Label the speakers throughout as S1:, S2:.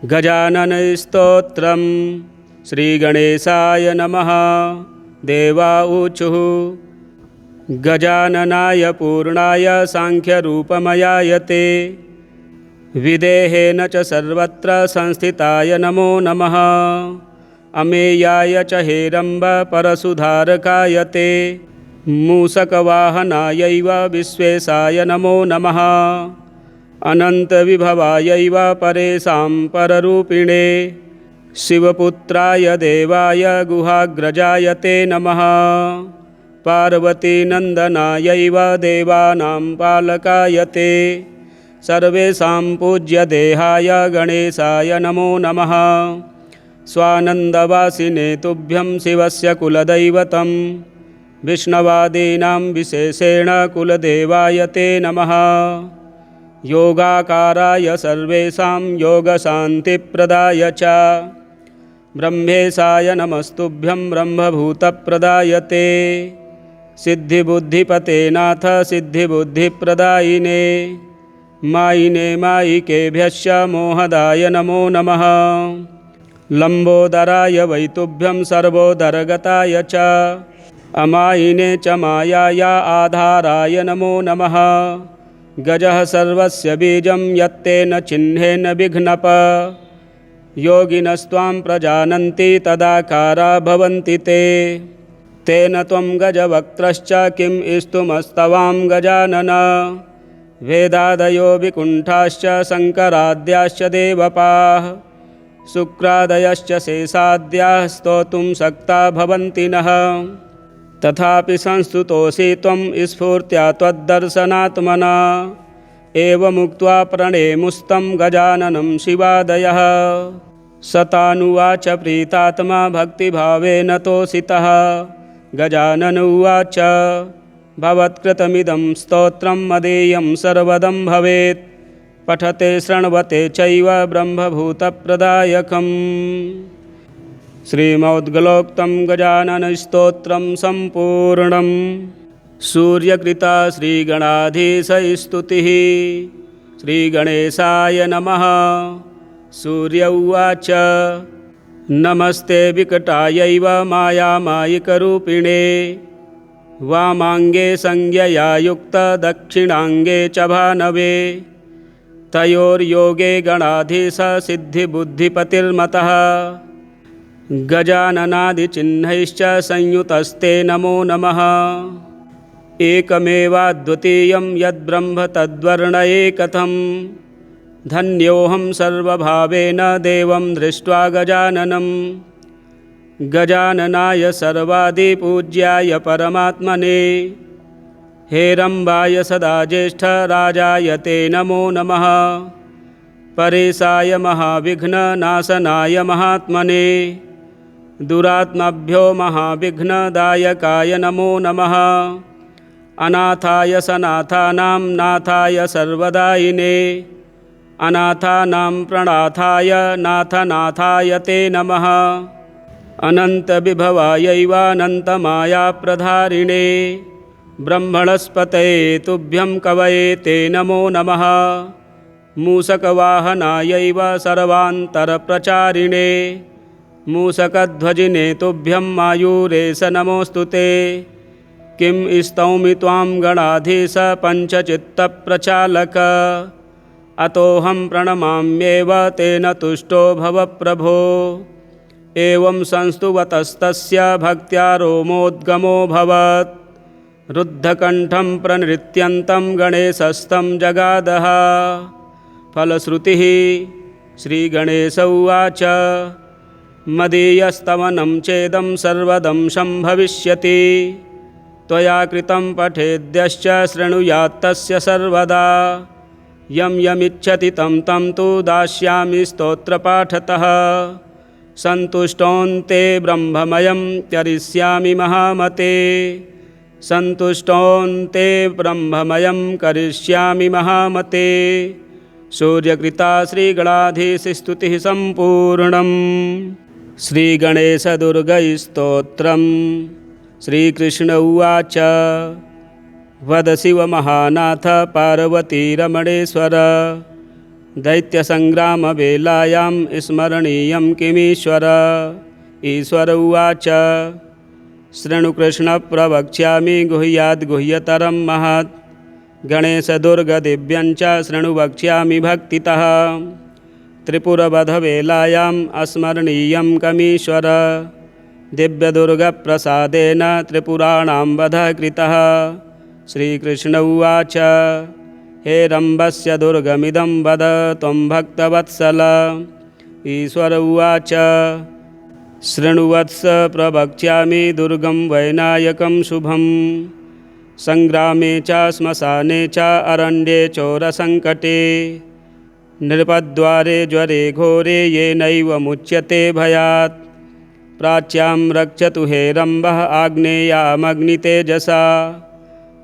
S1: गजाननस्तोत्रम् श्रीगणेशाय नमः। देवा ऊचुः गजाननाय पूर्णाय सांख्यरूपमयाय ते विदेहेन च सर्वत्र संस्थिताय नमो नमः। अमेयाय च हेरम्ब परशुधारकाय ते मूषकवाहनायैव विश्वेशाय नमो नमः। अनन्तविभवायैव परेशां पररूपिणे शिवपुत्राय देवाय गुहाग्रजाय ते नमः। पार्वतीनन्दनायैव देवानां पालकाय ते सर्वेषां पूज्यदेहाय गणेशाय नमो नमः। स्वानन्दवासिने तुभ्यं शिवस्य कुलदैवतं विष्णवादीनां विशेषेण कुलदेवाय ते नमः। योगाकाराय सर्वेषां योगशान्तिप्रदाय च ब्रह्मेशाय नमस्तुभ्यं ब्रह्मभूतप्रदाय ते सिद्धिबुद्धिपते नाथ सिद्धिबुद्धिप्रदायिने मायिने मायिकेभ्यश्च मोहदाय नमो नमः। लम्बोदराय वैतुभ्यं सर्वोदरगताय च अमायिने च मायाया आधाराय नमो नमः। गजः सर्वस्य बीजं यत्तेन चिह्नेन विघ्नप योगिनस्त्वां प्रजानन्ति तदाकारा भवन्ति ते तेन त्वं गजवक्त्रश्च किं स्तुमस्तवां गजानन। वेदादयो विकुण्ठाश्च शङ्कराद्याश्च देवपाः शुक्रादयश्च शेषाद्याः स्तोतुं शक्ता भवन्ति नः। तथापि संस्तुतोऽसि त्वं स्फूर्त्या त्वद्दर्शनात्मना एवमुक्त्वा प्रणेमुस्तं गजाननं शिवादयः। सतानुवाच प्रीतात्मा भक्तिभावेन तोषितः। गजानन उवाच भवत्कृतमिदं स्तोत्रं मदीयं सर्वदं भवेत् पठते शृण्वते चैव ब्रह्मभूतप्रदायकम्। श्रीमद्गलोक्तं गजाननस्तोत्रं सम्पूर्णम्। सूर्यकृता श्रीगणाधीशस्तुतिः। श्रीगणेशाय नमः। सूर्य उवाच नमस्ते विकटायैव मायामायिकरूपिणे वामाङ्गे संज्ञया युक्त दक्षिणाङ्गे च भानवे तयोर्योगे गणाधीश सिद्धिबुद्धिपतिर्मतः गजाननादिचिह्नैश्च संयुतस्ते नमो नमः। एकमेवाद्वितीयं यद्ब्रह्म तद्वर्णये कथं धन्योऽहं सर्वभावेन देवं दृष्ट्वा गजाननं। गजाननाय सर्वादिपूज्याय परमात्मने हेरम्बाय सदा ज्येष्ठराजाय ते नमो नमः। परेशाय महाविघ्ननाशनाय महात्मने दुरात्मभ्यो महाविघ्नदायकाय नमो नमः। अनाथाय सनाथानां नाथाय सर्वदायिने अनाथानां प्रणाथाय नाथनाथाय ते नमः। अनन्तविभवायैवानन्तमायाप्रधारिणे ब्रह्मणस्पतये तुभ्यं कवये ते नमो नमः। मूषकवाहनायैव सर्वान्तरप्रचारिणे मूषकध्वजिने तुभ्यं मायूरेश नमोऽस्तु ते। किं स्तौमि त्वां गणाधीश पञ्चचित्तप्रचालक अतोऽहं प्रणमाम्येव तेन तुष्टो भव प्रभो। एवं संस्तुवतस्तस्य भक्त्या रोमोद्गमोऽभवत् रुद्धकण्ठं प्रणृत्यन्तं गणेशस्तं जगादः। फलश्रुतिः श्रीगणेश उवाच मदीयस्तवनं चेदं सर्वदं सम्भविष्यति त्वया कृतं पठेद्यश्च शृणुयात्तस्य सर्वदा। यं यमिच्छति तं तं तु दास्यामि स्तोत्रपाठतः। सन्तुष्टोऽन्ते ब्रह्ममयं करिष्यामि महामते सन्तुष्टोऽन्ते ब्रह्ममयं करिष्यामि महामते। सूर्यकृता श्रीगणाधीशस्तुतिः सम्पूर्णम्। श्रीगणेशदुर्गस्तोत्रम्। श्रीकृष्ण उवाच वद शिवमहानाथ पार्वतीरमणेश्वर दैत्यसङ्ग्रामवेलायां स्मरणीयं किमीश्वर। ईश्वर उवाच शृणु कृष्ण प्रवक्ष्यामि गुह्याद् गुह्यतरं महत्। गणेशदुर्गदिव्यं च शृणु वक्ष्यामि भक्तितः। त्रिपुरवधवेलायाम् अस्मरणीयं कमीश्वर। दिव्यदुर्गप्रसादेन त्रिपुराणां वधः कृतः। श्रीकृष्ण उवाच हे रम्भस्य दुर्गमिदं वद त्वं भक्तवत्सल। ईश्वर उवाच शृणुवत्स प्रवक्ष्यामि दुर्गं वैनायकं शुभं। सङ्ग्रामे च श्मशाने च अरण्ये चोरसङ्कटे। नृपद्वारे ज्वरे घोरे येनैव मुच्यते भयात्। प्राच्यां रक्षतु हे रम्भः आग्नेयामग्नितेजसा।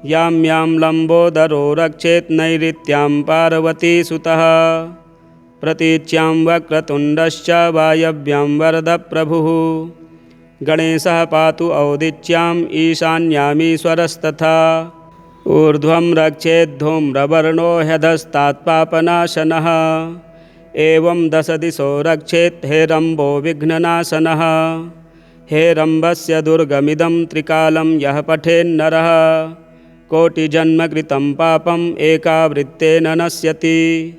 S1: यां यां लम्बोदरो रक्षेत् नैऋत्यां पार्वतीसुतः। प्रतीच्यां वक्रतुण्डश्च वायव्यां वरदप्रभुः। गणेशः पातु औदिच्याम् ईशान्यामीश्वरस्तथा। ऊर्ध्वं रक्षेद्धूम्रवर्णो ह्यधस्तात्पापनाशनः। एवं 10 दिशो रक्षेत् हे रम्भो विघ्ननाशनः। हे रम्भस्य दुर्गमिदं त्रिकालं यः पठेन्नरः। कोटिजन्मकृतं पापम् एकावृत्तेन नश्यति।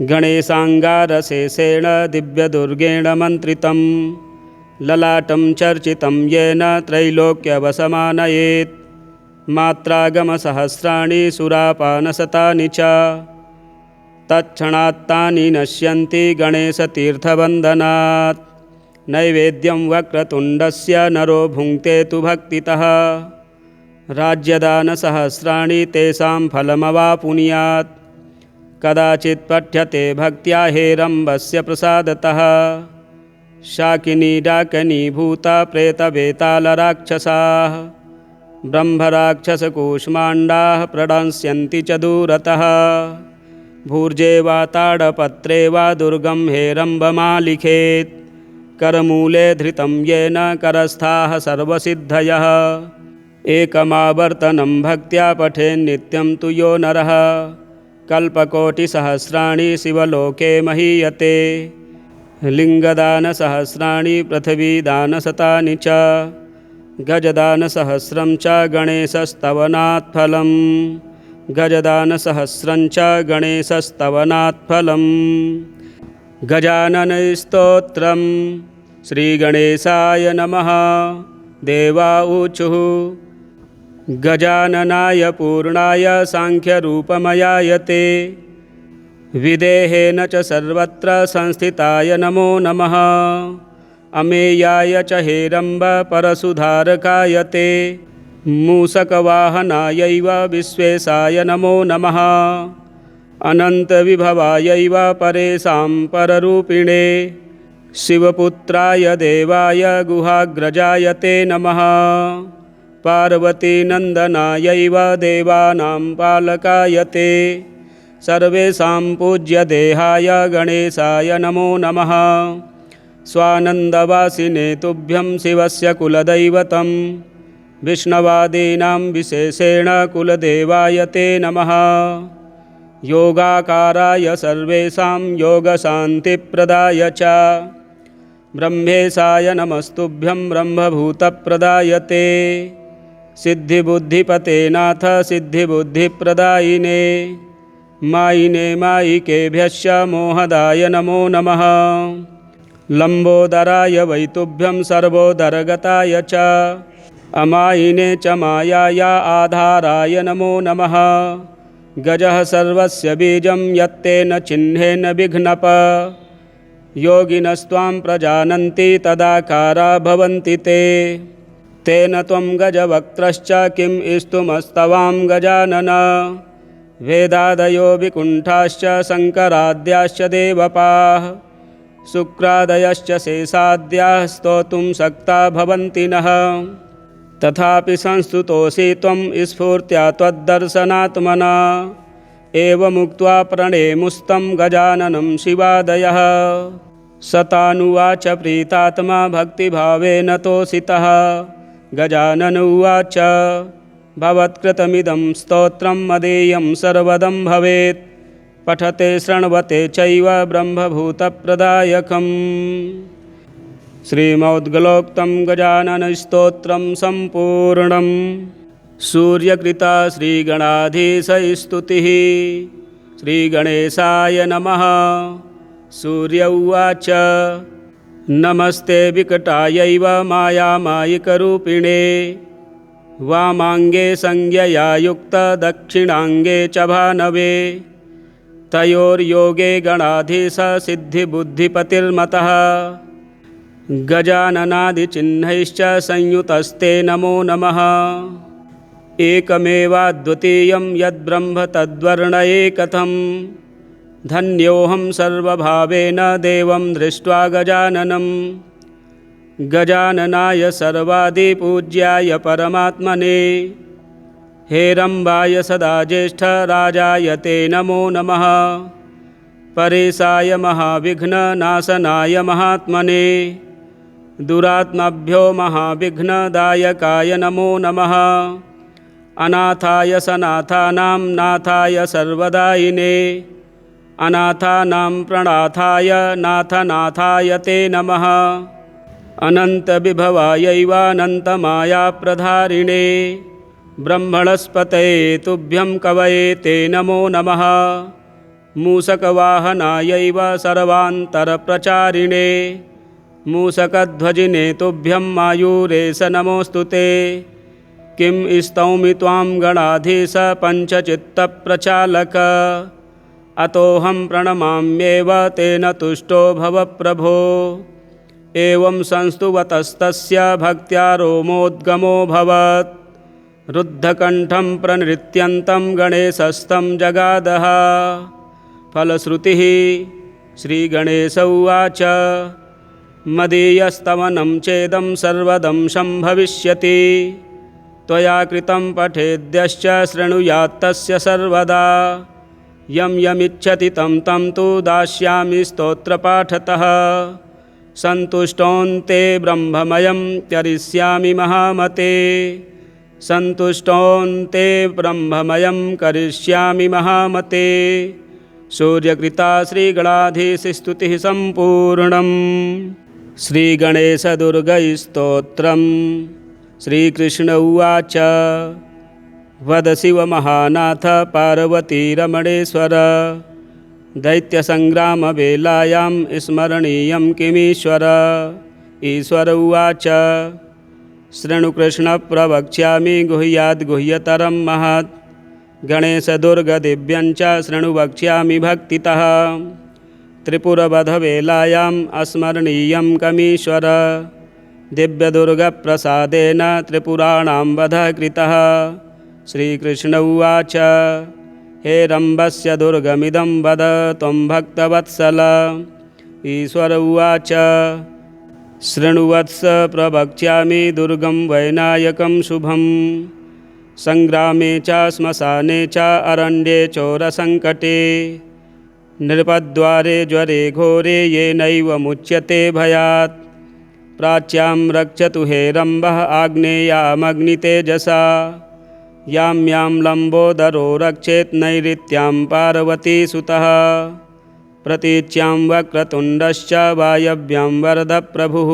S1: गणेशाङ्गारशेषेण दिव्यदुर्गेण मन्त्रितं। ललाटं चर्चितं येन त्रैलोक्यवशमानयेत्। मात्रागमसहस्राणि सुरापानशतानि च। तत्क्षणात्तानि नश्यन्ति गणेशतीर्थवन्दनात्। नैवेद्यं वक्रतुण्डस्य नरो भुङ्क्ते तु भक्तितः। राज्यदानसहस्राणि तेषां फलमवाप्नुयात्। कदाचित् पठ्यते भक्त्या हे रम्भस्य प्रसादतः। शाकिनी डाकिनी भूता प्रेतवेतालराक्षसाः। ब्रह्मराक्षसकूष्माण्डाः प्रणश्यन्ति च दूरतः। भूर्जे वा ताडपत्रे वा दुर्गं हे रम्भमालिखेत्। करमूले धृतं येन करस्थाः सर्वसिद्धयः। एकमावर्तनं भक्त्या पठेन्नित्यं तु यो नरः। कल्पकोटिसहस्राणि शिवलोके महीयते। लिङ्गदानसहस्राणि पृथिवीदानशतानि च। गजदानसहस्रं च गणेशस्तवनात् फलम्। गजदानसहस्रं च गणेशस्तवनात् फलम्। गजाननस्तोत्रम् श्रीगणेशाय नमः। देवा ऊचुः गजाननाय पूर्णाय साङ्ख्यरूपमयाय ते। विदेहेन च सर्वत्र संस्थिताय नमो नमः। अमेयाय च हे रम्भ परशुधारकाय ते। मूषकवाहनायैव विश्वेशाय नमो नमः। अनन्तविभवायैव परेशां पररूपिणे। शिवपुत्राय देवाय गुहाग्रजाय ते नमः। पार्वतीनन्दनायैव देवानां पालकाय ते। सर्वेषां पूज्यदेहाय गणेशाय नमो नमः। स्वानन्दवासिने तुभ्यं शिवस्य कुलदैवतं। विष्णवादीनां विशेषेण कुलदेवाय ते नमः। योगाकाराय सर्वेषां योगशान्तिप्रदाय च। ब्रह्मेशाय नमस्तुभ्यं ब्रह्मभूतप्रदाय ते। सिद्धिबुद्धिपते नाथ सिद्धिबुद्धिप्रदायिने। मायिने मायिकेभ्यश्च मोहदाय नमो नमः। लम्बोदराय वैतुभ्यं सर्वोदरगताय च। अमायिने च मायाय आधाराय नमो नमः। गजः सर्वस्य बीजं यत्तेन चिह्नेन विघ्नप। योगिनस्त्वां प्रजानन्ति तदाकारा भवन्ति ते। तेन त्वं गजवक्त्रश्च किं स्तुमस्तवां गजानन। वेदादयो विकुण्ठाश्च शङ्कराद्याश्च देवपाः। शुक्रादयश्च शेषाद्याः स्तोतुं शक्ता भवन्ति नः। तथापि संस्तुतोऽसि त्वं स्फूर्त्या त्वद्दर्शनात्मना। एवमुक्त्वा प्रणेमुस्तं गजाननं शिवादयः। सतानुवाच प्रीतात्मा भक्तिभावेन तोषितः। गजानन उवाच भवत्कृतमिदं स्तोत्रं मदीयं सर्वदं भवेत्। पठते शृण्वते चैव ब्रह्मभूतप्रदायकम्। श्रीमद्गलोक्तं गजाननस्तोत्रं सम्पूर्णम्। सूर्यकृता श्रीगणाधीशस्तुतिः। श्रीगणेशाय नमः। सूर्य उवाच नमस्ते विकटायैव मायामायिकरूपिणे वामाङ्गे संज्ञया युक्तदक्षिणाङ्गे च भानवे तयोर्योगे गणाधीश सिद्धिबुद्धिपतिर्मतः गजाननादिचिह्नैश्च संयुतस्ते नमो नमः। एकमेवाद्वितीयं यद्ब्रह्म तद्वर्णये कथं धन्योऽहं सर्वभावेन देवं दृष्ट्वा गजाननं। गजाननाय सर्वादिपूज्याय परमात्मने हेरम्बाय सदा ज्येष्ठराजाय ते नमो नमः। परेशाय महाविघ्ननाशनाय महात्मने दुरात्माभ्यो महाविघ्नदायकाय नमो नमः। अनाथाय सनाथानां नाथाय सर्वदायिने अनाथानां प्रणाथाय नाथनाथाय ते नमः। अनन्तविभवायैवानन्तमायाप्रधारिणे ब्रह्मणस्पतये तुभ्यं कवये ते नमो नमः। मूषकवाहनायैव सर्वान्तरप्रचारिणे मूषकध्वजिने तुभ्यं मायूरेश नमोऽस्तु ते। किं स्तौमि त्वां गणाधीश पञ्चचित्तप्रचालक अतोऽहं प्रणमाम्येव तेन तुष्टो भव प्रभो। एवं संस्तुवतस्तस्य भक्त्या रोमोद्गमोऽभवत् रुद्धकण्ठं प्रणृत्यन्तं गणेशस्तं जगादः। फलश्रुतिः श्रीगणेश उवाच मदीयस्तवनं चेदं सर्वदं सम्भविष्यति त्वया कृतं पठेद्यश्च शृणुयात्तस्य सर्वदा। यं यमिच्छति तं तं तु दास्यामि स्तोत्रपाठतः। सन्तुष्टोऽन्ते ब्रह्ममयं करिष्यामि महामते सन्तुष्टोऽन्ते ब्रह्ममयं करिष्यामि महामते। सूर्यकृता श्रीगणाधीशस्तुतिः सम्पूर्णम्। श्रीगणेशदुर्गस्तोत्रम्। श्रीकृष्ण उवाच वद शिवमहानाथ पार्वतीरमणेश्वर दैत्यसङ्ग्रामवेलायां स्मरणीयं किमीश्वर। ईश्वर उवाच शृणु कृष्ण प्रवक्ष्यामि गुह्याद्गुह्यतरं महत् गणेशदुर्गदिव्यं च शृणु वक्ष्यामि भक्तितः। त्रिपुरवधवेलायाम् अस्मरणीयं कमीश्वर दिव्यदुर्गप्रसादेन त्रिपुराणां वधः कृतः। श्रीकृष्ण उवाच हेरम्बस्य दुर्गमिदं वद त्वं भक्तवत्सल। ईश्वर उवाच शृणुवत्स प्रवक्ष्यामि दुर्गं वैनायकं शुभम् सङ्ग्रामे च श्मशाने च अरण्ये चोरसङ्कटे नृपद्वारे ज्वरे घोरे येनैव मुच्यते भयात्। प्राच्यां रक्षतु हेरम्बः आग्नेयामग्नितेजसा यां यां लम्बोदरो रक्षेत् नैऋत्यां पार्वतीसुतः। प्रतीच्यां वक्रतुण्डश्च वायव्यां वरदप्रभुः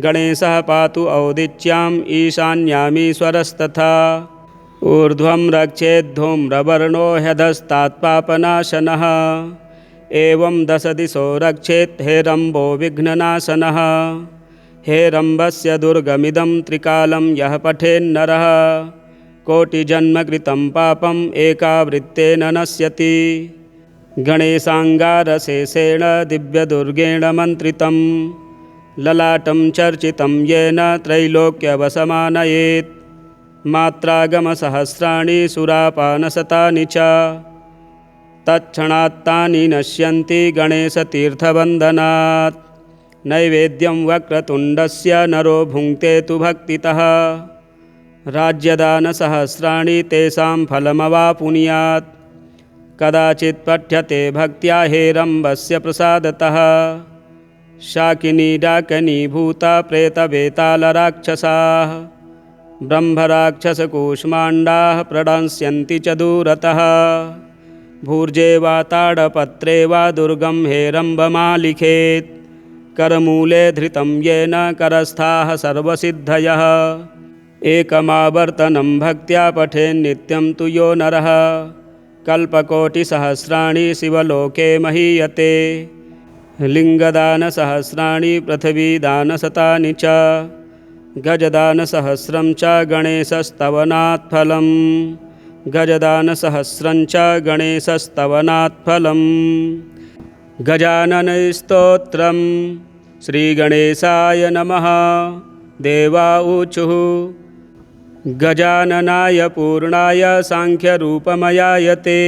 S1: गणेशः पातु औदिच्याम् ईशान्यामीश्वरस्तथा। ऊर्ध्वं रक्षेद्धूम्रवर्णो ह्यधस्तात्पापनाशनः एवं दशदिशो रक्षेत् हेरम्बो विघ्ननाशनः। हेरम्बस्य दुर्गमिदं त्रिकालं यः पठेन्नरः कोटिजन्मकृतं पापम् एकावृत्तेन नश्यति। गणेशाङ्गारशेषेण दिव्यदुर्गेण मन्त्रितं ललाटं चर्चितं येन त्रैलोक्यवसमानयेत्। मात्रागमसहस्राणि सुरापानशतानि च तत्क्षणात्तानि नश्यन्ति गणेशतीर्थवन्दनात्। नैवेद्यं वक्रतुण्डस्य नरो भुङ्क्ते तु भक्तितः राज्यदानसहस्राणि तेषां फलमवापुनुयात्। कदाचित् पठ्यते भक्त्या हेरम्बस्य प्रसादतः शाकिनी डाकिनी भूता प्रेतवेतालराक्षसाः ब्रह्मराक्षसकूष्माण्डाः प्रणश्यन्ति च दूरतः। भूर्जे वा ताडपत्रे वा दुर्गं हेरम्बमालिखेत् करमूले धृतं येन करस्थाः सर्वसिद्धयः एकमावर्तनं भक्त्या पठेन्नित्यं तु यो नरः कल्पकोटिसहस्राणि शिवलोके महीयते लिङ्गदानसहस्राणि पृथिवीदानशतानि च गजदानसहस्रं च गणेशस्तवनात् फलम् गजदानसहस्रं च गणेशस्तवनात् फलम् गजाननस्तोत्रम् श्रीगणेशाय नमः। देवा ऊचुः गजाननाय पूर्णाय सांख्यरूपमयायते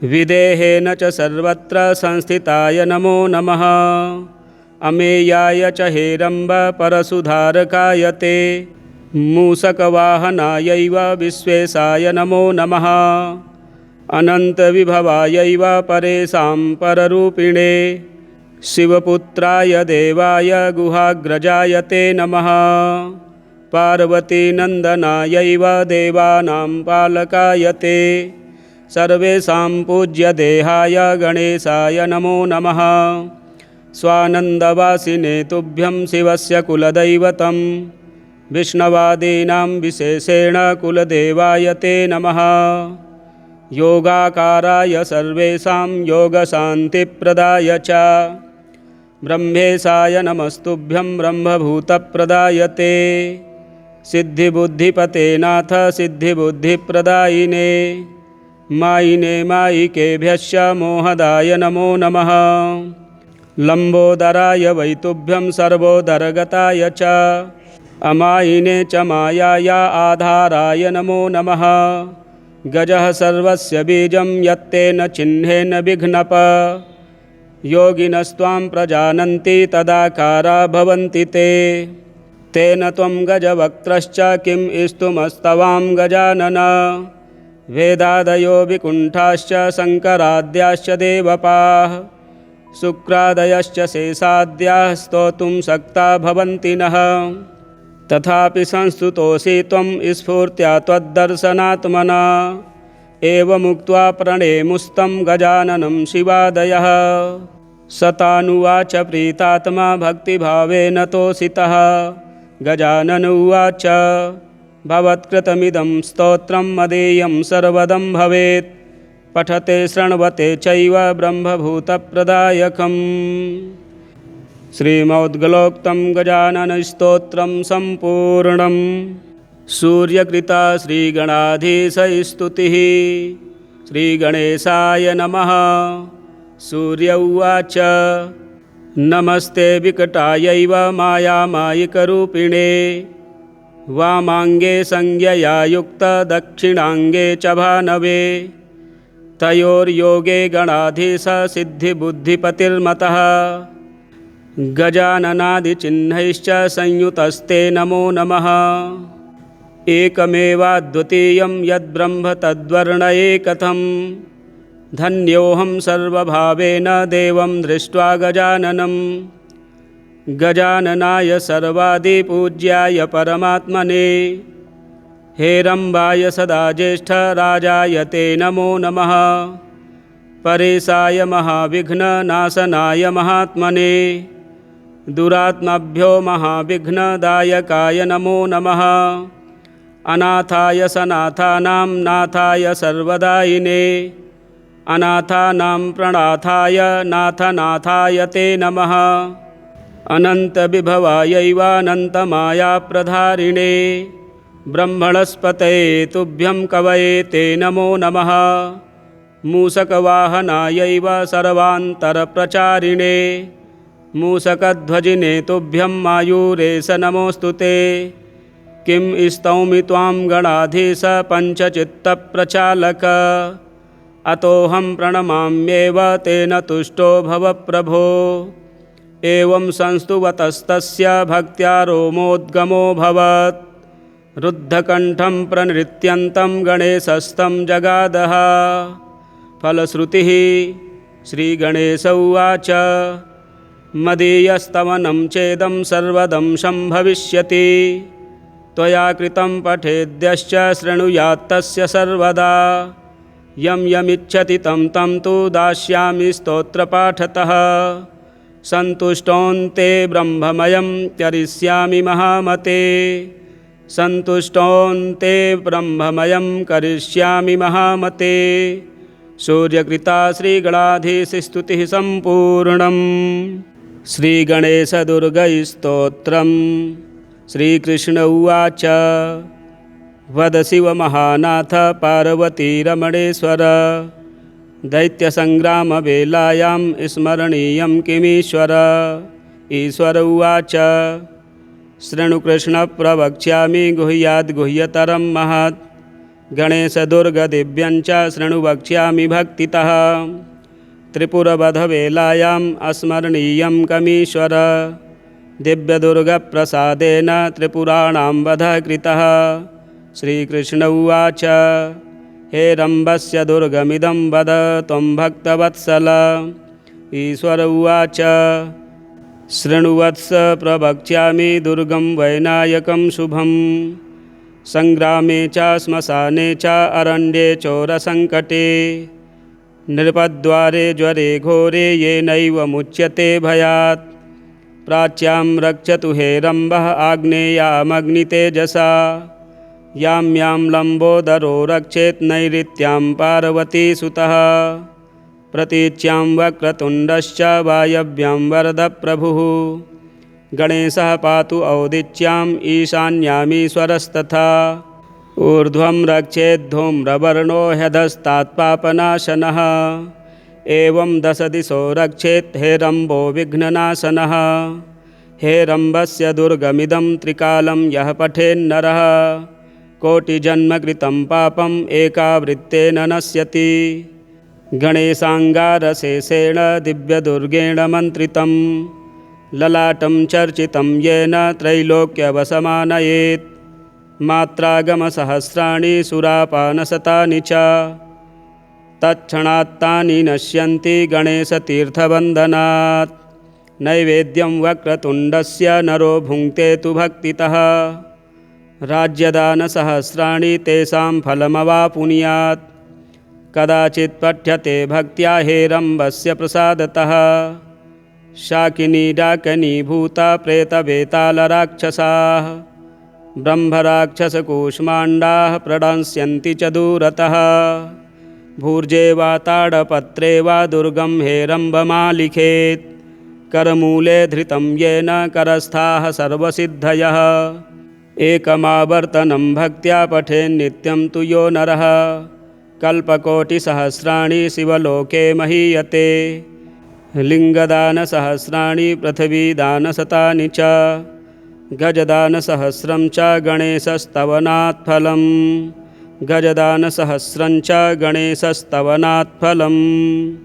S1: विदेहेन च सर्वत्र संस्थिताय नमो नमः। अमेयाय च हेरम्ब परशुधारकाय ते मूषकवाहनायैव विश्वेशाय नमो नमः। अनन्तविभवायैव परेषां पररूपिणे शिवपुत्राय देवाय गुहाग्रजाय ते नमः। पार्वतीनन्दनायैव देवानां पालकाय ते सर्वेषां पूज्यदेहाय गणेशाय नमो नमः। स्वानन्दवासिने तुभ्यं शिवस्य कुलदैवतं विष्णवादीनां विशेषेण कुलदेवाय ते नमः। योगाकाराय सर्वेषां योगशान्तिप्रदाय च ब्रह्मेशाय नमस्तुभ्यं ब्रह्मभूतप्रदाय ते सिद्धिबुद्धिपते नाथ सिद्धिबुद्धिप्रदायिने मायिने मायिकेभ्यश्च मोहदाय नमो नमः। लम्बोदराय वैतुभ्यं सर्वोदरगताय च अमायिने च मायाया आधाराय नमो नमः। गजः सर्वस्य बीजं यत्तेन चिह्नेन विघ्नप योगिनस्त्वां प्रजानन्ति तदाकारा भवन्ति ते तेन त्वं गजवक्त्रश्च किं स्तुमस्तवां गजानन। वेदादयो विकुण्ठाश्च शङ्कराद्याश्च देवपाः शुक्रादयश्च शेषाद्याः स्तोतुं शक्ता भवन्ति नः। तथापि संस्तुतोऽसि त्वं स्फूर्त्या त्वद्दर्शनात्मना एवमुक्त्वा प्रणेमुस्तं गजाननं शिवादयः। सतानुवाच प्रीतात्मा भक्तिभावेन तोषितः गजानन उवाच भवत्कृतमिदं स्तोत्रं मदेयं सर्वदं भवेत् पठते शृण्वते चैव ब्रह्मभूतप्रदायकम्। श्रीमद्गलोक्तं गजाननस्तोत्रं सम्पूर्णम्। सूर्यकृता श्रीगणाधीशस्तुतिः। श्रीगणेशाय नमः। सूर्य उवाच नमस्ते विकटायैव मायामायिकरूपिणे वामाङ्गे संज्ञया युक्त दक्षिणाङ्गे च भानवे तयोर्योगे गणाधीश सिद्धिबुद्धिपतिर्मतः गजाननादिचिह्नैश्च संयुतस्ते नमो नमः। एकमेवाद्वितीयं यद्ब्रह्म तद्वर्णये कथं धन्योऽहं सर्वभावेन देवं दृष्ट्वा गजाननं। गजाननाय सर्वादिपूज्याय परमात्मने हेरम्बाय सदा ज्येष्ठराजाय ते नमो नमः। परेशाय महाविघ्ननाशनाय महात्मने दुरात्माभ्यो महाविघ्नदायकाय नमो नमः। अनाथाय सनाथानां नाथाय सर्वदायिने अनाथानां प्रणाथाय नाथनाथाय ते नमः। अनन्तविभवायैवानन्तमायाप्रधारिणे ब्रह्मणस्पतये तुभ्यं कवये ते नमो नमः। मूषकवाहनायैव सर्वान्तरप्रचारिणे मूषकध्वजिने तुभ्यं मायूरेश नमोऽस्तु ते। किं स्तौमि त्वां गणाधीश पञ्चचित्तप्रचालक अतोऽहं प्रणमाम्येव तेन तुष्टो भव प्रभो। एवं संस्तुवतस्तस्य भक्त्या रोमोद्गमोऽभवत् रुद्धकण्ठं प्रणृत्यन्तं गणेशस्तं जगादः। फलश्रुतिः श्रीगणेश उवाच मदीयस्तवनं चेदं सर्वदं सम्भविष्यति त्वया कृतं पठेद्यश्च शृणुयात् तस्य सर्वदा यं यमिच्छति तं तं तु दास्यामि स्तोत्रपाठतः। सन्तुष्टोऽन्ते ब्रह्ममयं करिष्यामि महामते। सन्तुष्टोऽन्ते ब्रह्ममयं करिष्यामि महामते। सूर्यकृता श्रीगणाधीशस्तुतिः सम्पूर्णम्। श्रीगणेशदुर्गैस्तोत्रम्। श्रीकृष्ण उवाच। वद शिवमहानाथ पार्वतीरमणेश्वर। दैत्यसङ्ग्रामवेलायां स्मरणीयं किमीश्वर। ईश्वर उवाच। शृणु कृष्ण प्रवक्ष्यामि गुह्याद् गुह्यतरं महत्। गणेशदुर्गदिव्यं च शृणु वक्ष्यामि भक्तितः। त्रिपुरवधवेलायाम् अस्मरणीयं कमीश्वर। दिव्यदुर्गप्रसादेन त्रिपुराणां वधः कृतः। श्रीकृष्ण उवाच। हे रम्भस्य दुर्गमिदं वद त्वं भक्तवत्सल। ईश्वर उवाच। शृणुवत्स प्रवक्ष्यामि दुर्गं वैनायकं शुभम्। सङ्ग्रामे च श्मशाने च अरण्ये चोरसङ्कटे। नृपद्वारे ज्वरे घोरे येनैव मुच्यते भयात्। प्राच्यां रक्षतु हे रम्भः आग्नेयामग्नितेजसा। यां यां लम्बोदरो रक्षेत् नैऋत्यां पार्वतीसुतः। प्रतीच्यां वक्रतुण्डश्च वायव्यां वरदप्रभुः। गणेशः पातु औदिच्याम् ईशान्यामीश्वरस्तथा। ऊर्ध्वं रक्षेद्धूम्रवर्णो ह्यधस्तात्पापनाशनः। एवं दशदिशो रक्षेत् हे रम्भो विघ्ननाशनः। हे रम्भस्य दुर्गमिदं त्रिकालं यः पठेन्नरः। कोटिजन्मकृतं पापम् एकावृत्तेन नश्यति। गणेशाङ्गारशेषेण दिव्यदुर्गेण मन्त्रितं। ललाटं चर्चितं येन त्रैलोक्यवशमानयेत्। मात्रागमसहस्राणि सुरापानशतानि च। तत्क्षणात्तानि नश्यन्ति गणेशतीर्थवन्दनात्। नैवेद्यं वक्रतुण्डस्य नरो भुङ्क्ते तु भक्तितः। राज्यदानसहस्राणि तेषां फलमवापुनुयात्। कदाचित् पठ्यते भक्त्या हे रम्भस्य प्रसादतः। शाकिनी डाकिनीभूता प्रेतवेतालराक्षसाः। ब्रह्मराक्षसकूष्माण्डाः प्रणश्यन्ति च दूरतः। भूर्जे वा ताडपत्रे वा दुर्गं हे रम्भमालिखेत्। करमूले धृतं येन करस्थाः सर्वसिद्धयः। एकमावर्तनं भक्त्या पठेन्नित्यं तु यो नरः। कल्पकोटिसहस्राणि शिवलोके महीयते। लिङ्गदानसहस्राणि पृथिवीदानशतानि च। गजदानसहस्रं च गणेशस्तवनात् फलम्। गजदानसहस्रं च गणेशस्तवनात् फलम्।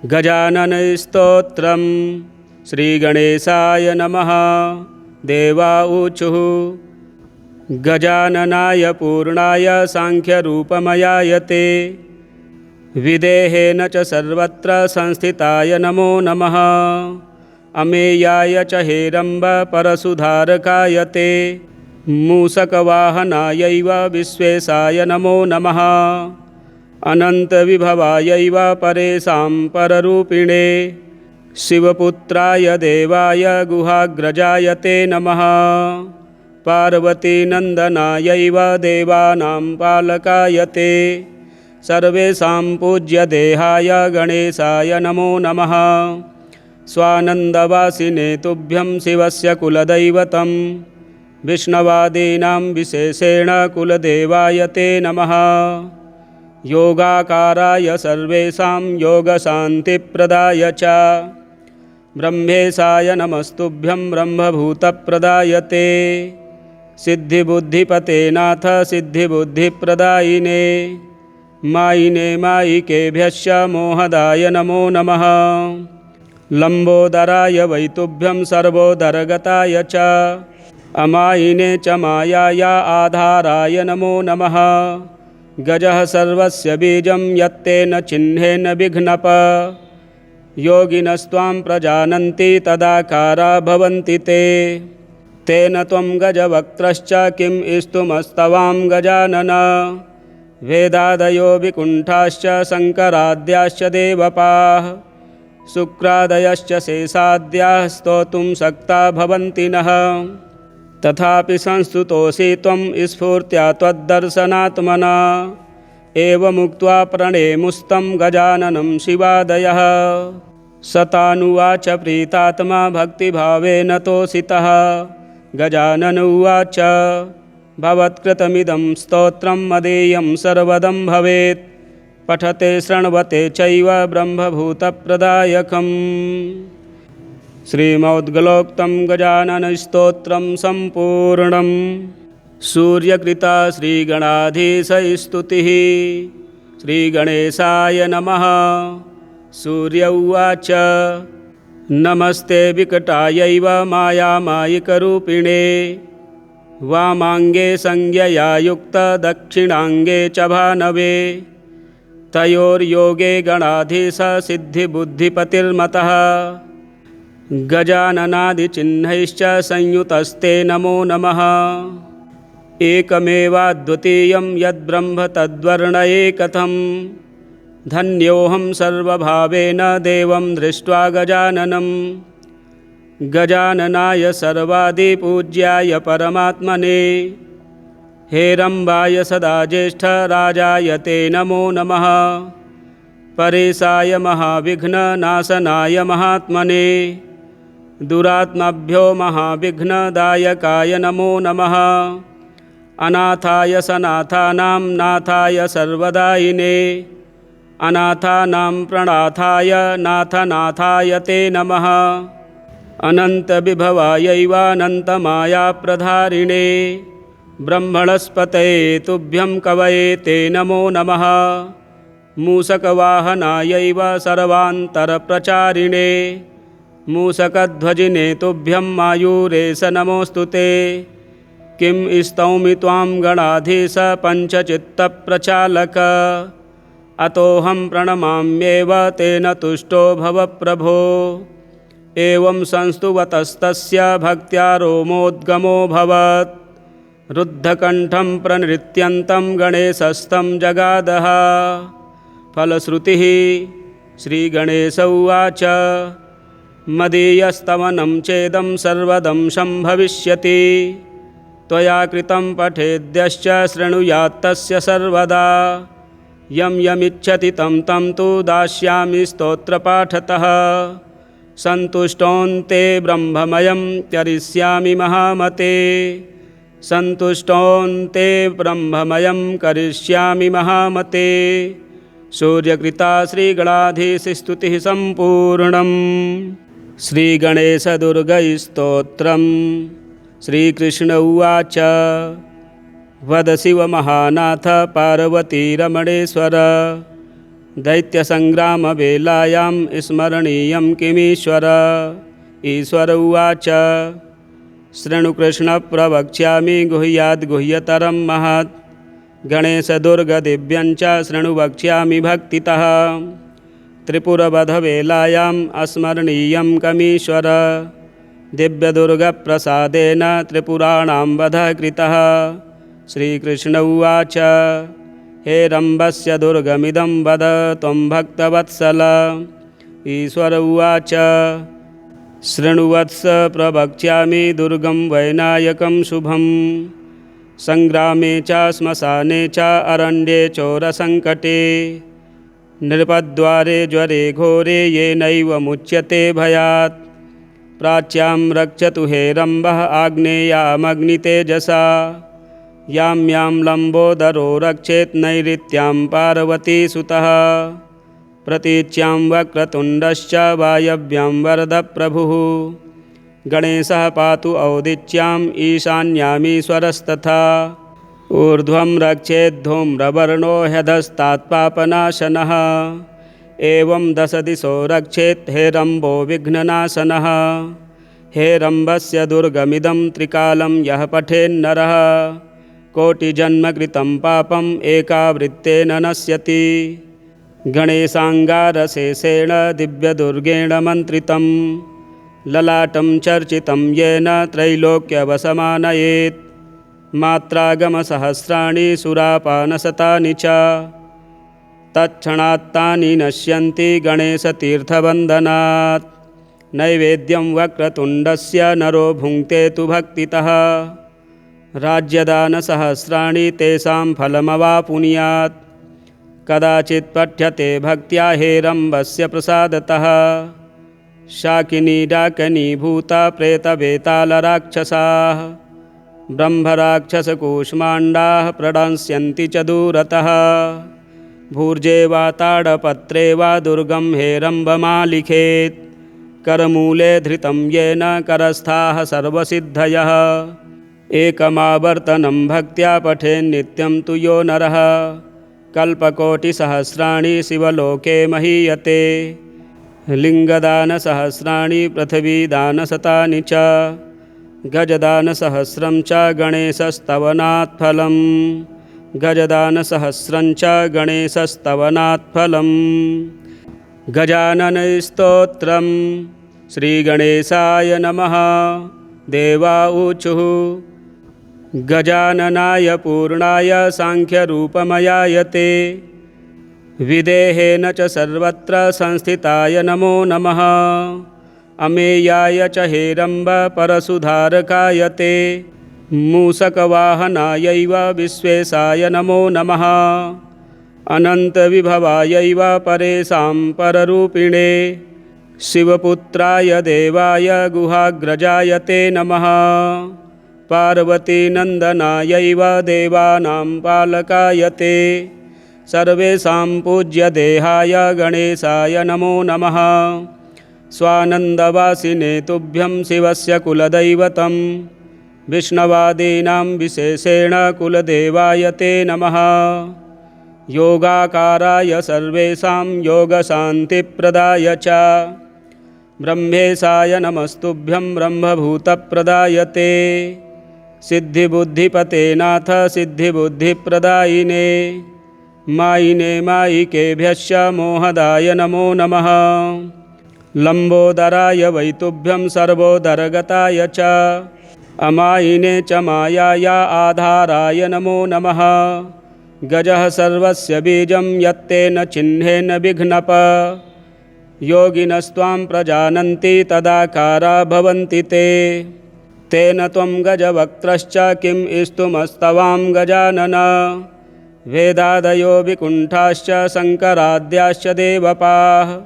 S1: गजाननस्तोत्रम्। श्रीगणेशाय नमः। देवा ऊचुः। गजाननाय पूर्णाय साङ्ख्यरूपमयाय ते। विदेहेन च सर्वत्र संस्थिताय नमो नमः। अमेयाय च हेरम्ब परशुधारकाय ते। मूषकवाहनायैव विश्वेशाय नमो नमः। अनन्तविभवायैव परेशां पररूपिणे। शिवपुत्राय देवाय गुहाग्रजाय ते नमः। पार्वतीनन्दनायैव देवानां पालकाय ते। सर्वेषां पूज्यदेहाय गणेशाय नमो नमः। स्वानन्दवासिने तुभ्यं शिवस्य कुलदैवतं। विष्णवादीनां विशेषेण कुलदेवाय ते नमः। योगाकाराय सर्वेषां योगशान्तिप्रदाय च। ब्रह्मेशाय नमस्तुभ्यं ब्रह्मभूतप्रदाय ते। सिद्धिबुद्धिपते नाथ सिद्धिबुद्धिप्रदायिने। मायिने मायिकेभ्यश्च मोहदाय नमो नमः। लम्बोदराय वैतुभ्यं सर्वोदरगताय च। अमायिने च मायाय आधाराय नमो नमः। गजः सर्वस्य बीजं यत्तेन चिह्नेन विघ्नप। योगिनस्त्वां प्रजानन्ति तदाकारा भवन्ति ते। तेन त्वं गजवक्त्रश्च किं स्तुमस्तवां गजानन। वेदादयो विकुण्ठाश्च शङ्कराद्याश्च देवपाः शुक्रादयश्च शेषाद्याः स्तोतुं शक्ता भवन्ति नः। तथापि संस्तुतोऽसि त्वं स्फूर्त्या त्वद्दर्शनात्मना एवमुक्त्वा प्रणेमुस्तं गजाननं शिवादयः। सतानुवाच प्रीतात्मा भक्तिभावेन तोषितः। गजानन उवाच भवत्कृतमिदं स्तोत्रं मदीयं सर्वदं भवेत् पठते शृण्वते चैव ब्रह्मभूतप्रदायकम्। श्रीमद्गलोक्तं गजाननस्तोत्रं सम्पूर्णम्। सूर्यकृता श्रीगणाधीशस्तुतिः। श्रीगणेशाय नमः। सूर्य उवाच नमस्ते विकटायैव मायामायिकरूपिणे वामाङ्गे संज्ञया युक्तदक्षिणाङ्गे च भानवे तयोर्योगे गणाधीशसिद्धिबुद्धिपतिर्मतः गजाननादिचिह्नैश्च संयुतस्ते नमो नमः। एकमेवाद्वितीयं यद्ब्रह्म तद्वर्णये कथं धन्योऽहं सर्वभावेन देवं दृष्ट्वा गजाननं। गजाननाय सर्वादिपूज्याय परमात्मने हेरम्बाय सदा ज्येष्ठराजाय ते नमो नमः। परेशाय महाविघ्ननाशनाय महात्मने दुरात्माभ्यो महाविघ्नदायकाय नमो नमः। अनाथाय सनाथानां नाथाय सर्वदायिने अनाथानां प्रणाथाय नाथनाथाय ते नमः। अनन्तविभवायैवानन्तमायाप्रधारिणे ब्रह्मणस्पतये तुभ्यं कवये ते नमो नमः। मूषकवाहनायैव सर्वान्तरप्रचारिणे मूषकध्वजिने तुभ्यं मायूरेश नमोऽस्तु ते। किं स्तौमि त्वां गणाधीश पञ्चचित्तप्रचालक अतोऽहं प्रणमाम्येव तेन तुष्टो भव प्रभो। एवं संस्तुवतस्तस्य भक्त्या रोमोद्गमोऽभवत् रुद्धकण्ठं प्रणृत्यन्तं गणेशस्तं जगादः। फलश्रुतिः श्रीगणेश उवाच मदीयस्तवनं चेदं सर्वदं सम्भविष्यति त्वया कृतं पठेद्यश्च शृणुयात्तस्य सर्वदा। यं यमिच्छति तं तं तु दास्यामि स्तोत्रपाठतः। सन्तुष्टोऽन्ते ब्रह्ममयं करिष्यामि महामते सन्तुष्टोऽन्ते ब्रह्ममयं करिष्यामि महामते। सूर्यकृता श्रीगणाधीशस्तुतिः सम्पूर्णम्। श्रीगणेशदुर्गस्तोत्रम्। श्रीकृष्ण उवाच वद शिवमहानाथ पार्वतीरमणेश्वर दैत्यसङ्ग्रामवेलायां स्मरणीयं किमीश्वर। ईश्वर उवाच शृणु कृष्ण प्रवक्ष्यामि गुह्याद्गुह्यतरं महत् गणेशदुर्गदिव्यञ्च शृणु वक्ष्यामि भक्तितः। त्रिपुरवधवेलायाम् अस्मरणीयं कमीश्वर दिव्यदुर्गप्रसादेन त्रिपुराणां वधः कृतः। श्रीकृष्ण उवाच हे रम्भस्य दुर्गमिदं वद त्वं भक्तवत्सल। ईश्वर उवाच शृणुवत्स प्रवक्ष्यामि दुर्गं वैनायकं शुभं सङ्ग्रामे च श्मशाने च अरण्ये चोरसङ्कटे नृपद्वारे ज्वरे घोरे येनैव मुच्यते भयात्। प्राच्यां रक्षतु हे रम्भः आग्नेयामग्नितेजसा यां यां लम्बोदरो रक्षेत् नैऋत्यां पार्वतीसुतः। प्रतीच्यां वक्रतुण्डश्च वायव्यां वरदप्रभुः गणेशः पातु औदिच्याम् ईशान्यामीश्वरस्तथा। ऊर्ध्वं रक्षेद्धूम्रवर्णो ह्यधस्तात्पापनाशनः एवं दशदिशो रक्षेत् हे रम्भो विघ्ननाशनः। हे रम्भस्य दुर्गमिदं त्रिकालं यः पठेन्नरः कोटिजन्मकृतं पापम् एकावृत्तेन नश्यति। गणेशाङ्गारशेषेण दिव्यदुर्गेण मन्त्रितं ललाटं चर्चितं येन त्रैलोक्यवशमानयेत्। मात्रागमसहस्राणि सुरापानशतानि च तत्क्षणात्तानि नश्यन्ति गणेशतीर्थवन्दनात्। नैवेद्यं वक्रतुण्डस्य नरो भुङ्क्ते तु भक्तितः राज्यदानसहस्राणि तेषां फलमवापुनुयात्। कदाचित् पठ्यते भक्त्या हेरम्बस्य प्रसादतः शाकिनी डाकिनी भूता प्रेतवेतालराक्षसाः ब्रह्मराक्षसकूष्माण्डाः प्रणश्यन्ति च दूरतः। भूर्जे वा ताडपत्रे वा दुर्गं हेरम्बमालिखेत् करमूले धृतं येन करस्थाः सर्वसिद्धयः। एकमावर्तनं भक्त्या पठेन्नित्यं तु यो नरः कल्पकोटिसहस्राणि शिवलोके महीयते। लिङ्गदानसहस्राणि पृथिवीदानशतानि च गजदानसहस्रं च गणेशस्तवनात् फलम्। गजदानसहस्रं च गणेशस्तवनात् फलम्। गजाननस्तोत्रं श्रीगणेशाय नमः। देवा ऊचुः गजाननाय पूर्णाय साङ्ख्यरूपमयाय ते विदेहेन च सर्वत्र संस्थिताय नमो नमः। अमेयाय च हेरम्ब परशुधारकाय ते मूषकवाहनायैव विश्वेशाय नमो नमः। अनन्तविभवायैव परेशां पररूपिणे शिवपुत्राय देवाय गुहाग्रजाय ते नमः। पार्वतीनन्दनायैव देवानां पालकाय ते सर्वेषां पूज्यदेहाय गणेशाय नमो नमः। स्वानन्दवासिने तुभ्यं शिवस्य कुलदैवतं विष्णवादीनां विशेषेण कुलदेवाय ते नमः। योगाकाराय सर्वेषां योगशान्तिप्रदाय च ब्रह्मेशाय नमस्तुभ्यं ब्रह्मभूतप्रदाय ते। सिद्धिबुद्धिपते नाथ सिद्धिबुद्धिप्रदायिने मायिने मायिकेभ्यश्च मोहदाय नमो नमः। लम्बोदराय वैतुभ्यं सर्वोदरगताय च अमायिने च मायाया आधाराय नमो नमः। गजः सर्वस्य बीजं यत्तेन चिह्नेन विघ्नप योगिनस्त्वां प्रजानन्ति तदाकारा भवन्ति ते। तेन त्वं गजवक्त्रश्च किं स्तुमस्तवां गजानन। वेदादयो विकुण्ठाश्च शङ्कराद्याश्च देवपाः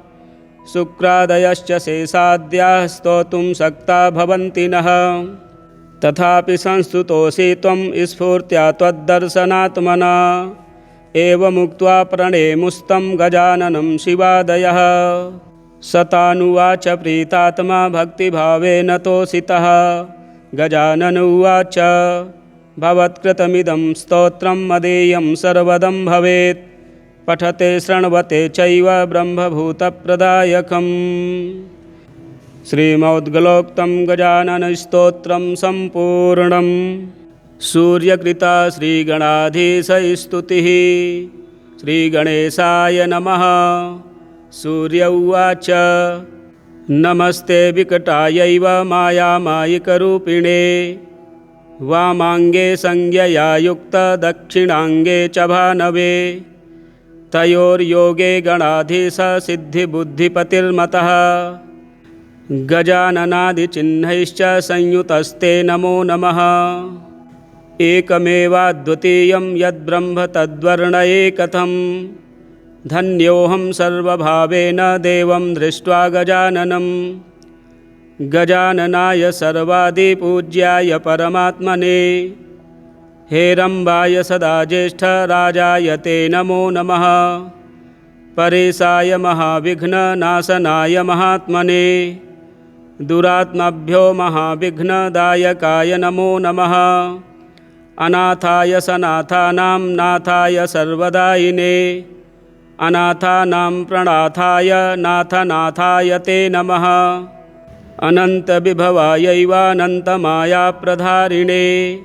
S1: शुक्रादयश्च शेषाद्याः स्तोतुं शक्ता भवन्ति नः। तथापि संस्तुतोऽसि त्वं स्फूर्त्या त्वद्दर्शनात्मना एवमुक्त्वा प्रणेमुस्तं गजाननं शिवादयः। सतानुवाच प्रीतात्मा भक्तिभावेन तोषितः। गजानन उवाच भवत्कृतमिदं स्तोत्रं मदेयं सर्वदं भवेत् पठते शृण्वते चैव ब्रह्मभूतप्रदायकम्। श्रीमद्गलोक्तं गजाननस्तोत्रं सम्पूर्णम्। सूर्यकृता श्रीगणाधीशस्तुतिः। श्रीगणेशाय नमः। सूर्य उवाच नमस्ते विकटायैव मायामायिकरूपिणे वामाङ्गे संज्ञया युक्त दक्षिणाङ्गे च भानवे। तयोर्योगे गणाधीश सिद्धिबुद्धिपतिर्मतः गजाननादिचिह्नैश्च संयुतस्ते नमो नमः। एकमेवाद्वितीयं यद्ब्रह्म तद्वर्णये कथं धन्योऽहं सर्वभावेन देवं दृष्ट्वा गजाननं। गजाननाय सर्वादिपूज्याय परमात्मने हेरम्बाय सदा ज्येष्ठराजाय ते नमो नमः। परेशाय महाविघ्ननाशनाय महात्मने दुरात्मभ्यो महाविघ्नदायकाय नमो नमः। अनाथाय सनाथानां नाथाय सर्वदायिने अनाथानां प्रणाथाय नाथनाथाय ते नमः। अनन्तविभवायैवानन्तमायाप्रधारिणे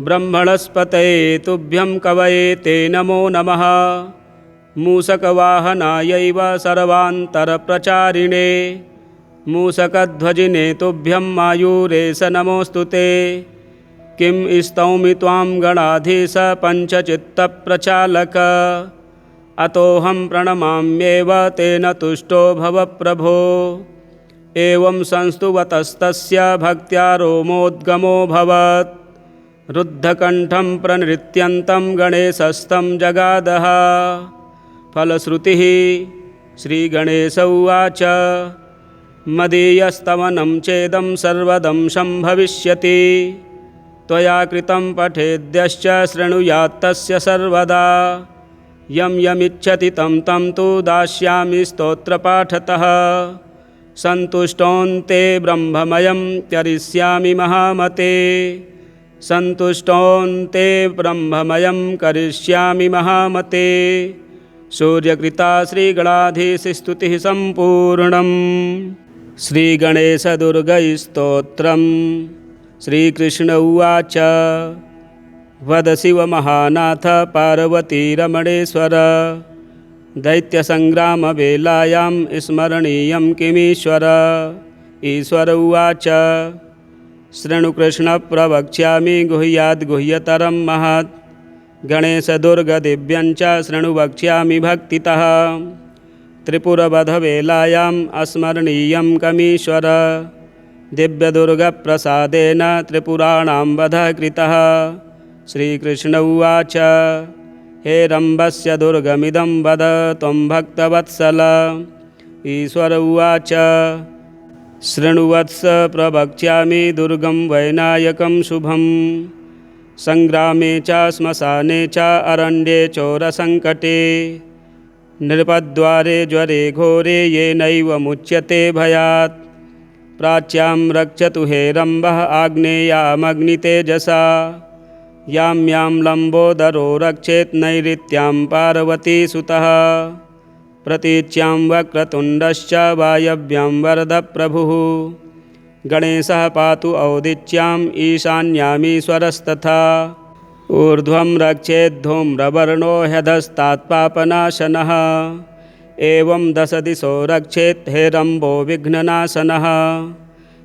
S1: ब्रह्मणस्पतये तुभ्यं कवये ते नमो नमः। मूषकवाहनायैव सर्वान्तरप्रचारिणे मूषकध्वजिने तुभ्यं मायूरेश नमोऽस्तु ते। किं स्तौमि त्वां गणाधीश पञ्चचित्तप्रचालक। अतोऽहं प्रणमाम्येव तेन तुष्टो भव प्रभो। एवं संस्तुवतस्तस्य भक्त्या रोमोद्गमोऽभवत्। रुद्धकण्ठं प्रणृत्यन्तं गणेशस्तं जगादः। फलश्रुतिः श्रीगणेश उवाच मदीयस्तवनं चेदं सर्वदंशं भविष्यति। त्वया कृतं पठेद्यश्च शृणुयात्तस्य सर्वदा। यं यमिच्छति तं तं तु दास्यामि स्तोत्रपाठतः। सन्तुष्टोऽन्ते ब्रह्ममयं करिष्यामि महामते। सन्तुष्टोऽन्ते ब्रह्ममयं करिष्यामि महामते। सूर्यकृता श्रीगणाधीशस्तुतिः सम्पूर्णम्। श्रीगणेशदुर्गैस्तोत्रम्। श्रीकृष्ण उवाच वद शिव महानाथ पार्वतीरमणेश्वर। दैत्यसङ्ग्रामवेलायां स्मरणीयं किमीश्वर। ईश्वर उवाच शृणु कृष्ण प्रवक्ष्यामि गुह्याद्गुह्यतरं महत्। गणेशदुर्गदिव्यञ्च शृणु वक्ष्यामि भक्तितः। त्रिपुरवधवेलायाम् अस्मरणीयं कमीश्वर। दिव्यदुर्गप्रसादेन त्रिपुराणां वधः कृतः। श्रीकृष्ण उवाच हे रम्भस्य दुर्गमिदं वद त्वं भक्तवत्सल। ईश्वर उवाच शृणुवत्स प्रवक्ष्यामि दुर्गं वैनायकं शुभम्। सङ्ग्रामे च श्मशाने च अरण्ये चोरसङ्कटे। नृपद्वारे ज्वरे घोरे येनैव मुच्यते भयात्। प्राच्यां रक्षतु हे रम्भः आग्नेयामग्नितेजसा। यां यां लम्बोदरो रक्षेत् नैऋत्यां पार्वतीसुतः। प्रतीच्यां वक्रतुण्डश्च वायव्यां वरदप्रभुः। गणेशः पातु औदिच्याम् ईशान्यामीश्वरस्तथा। ऊर्ध्वं रक्षेद्धूम्रवर्णो ह्यधस्तात्पापनाशनः। एवं दशदिशो रक्षेत् हे रम्भो विघ्ननाशनः।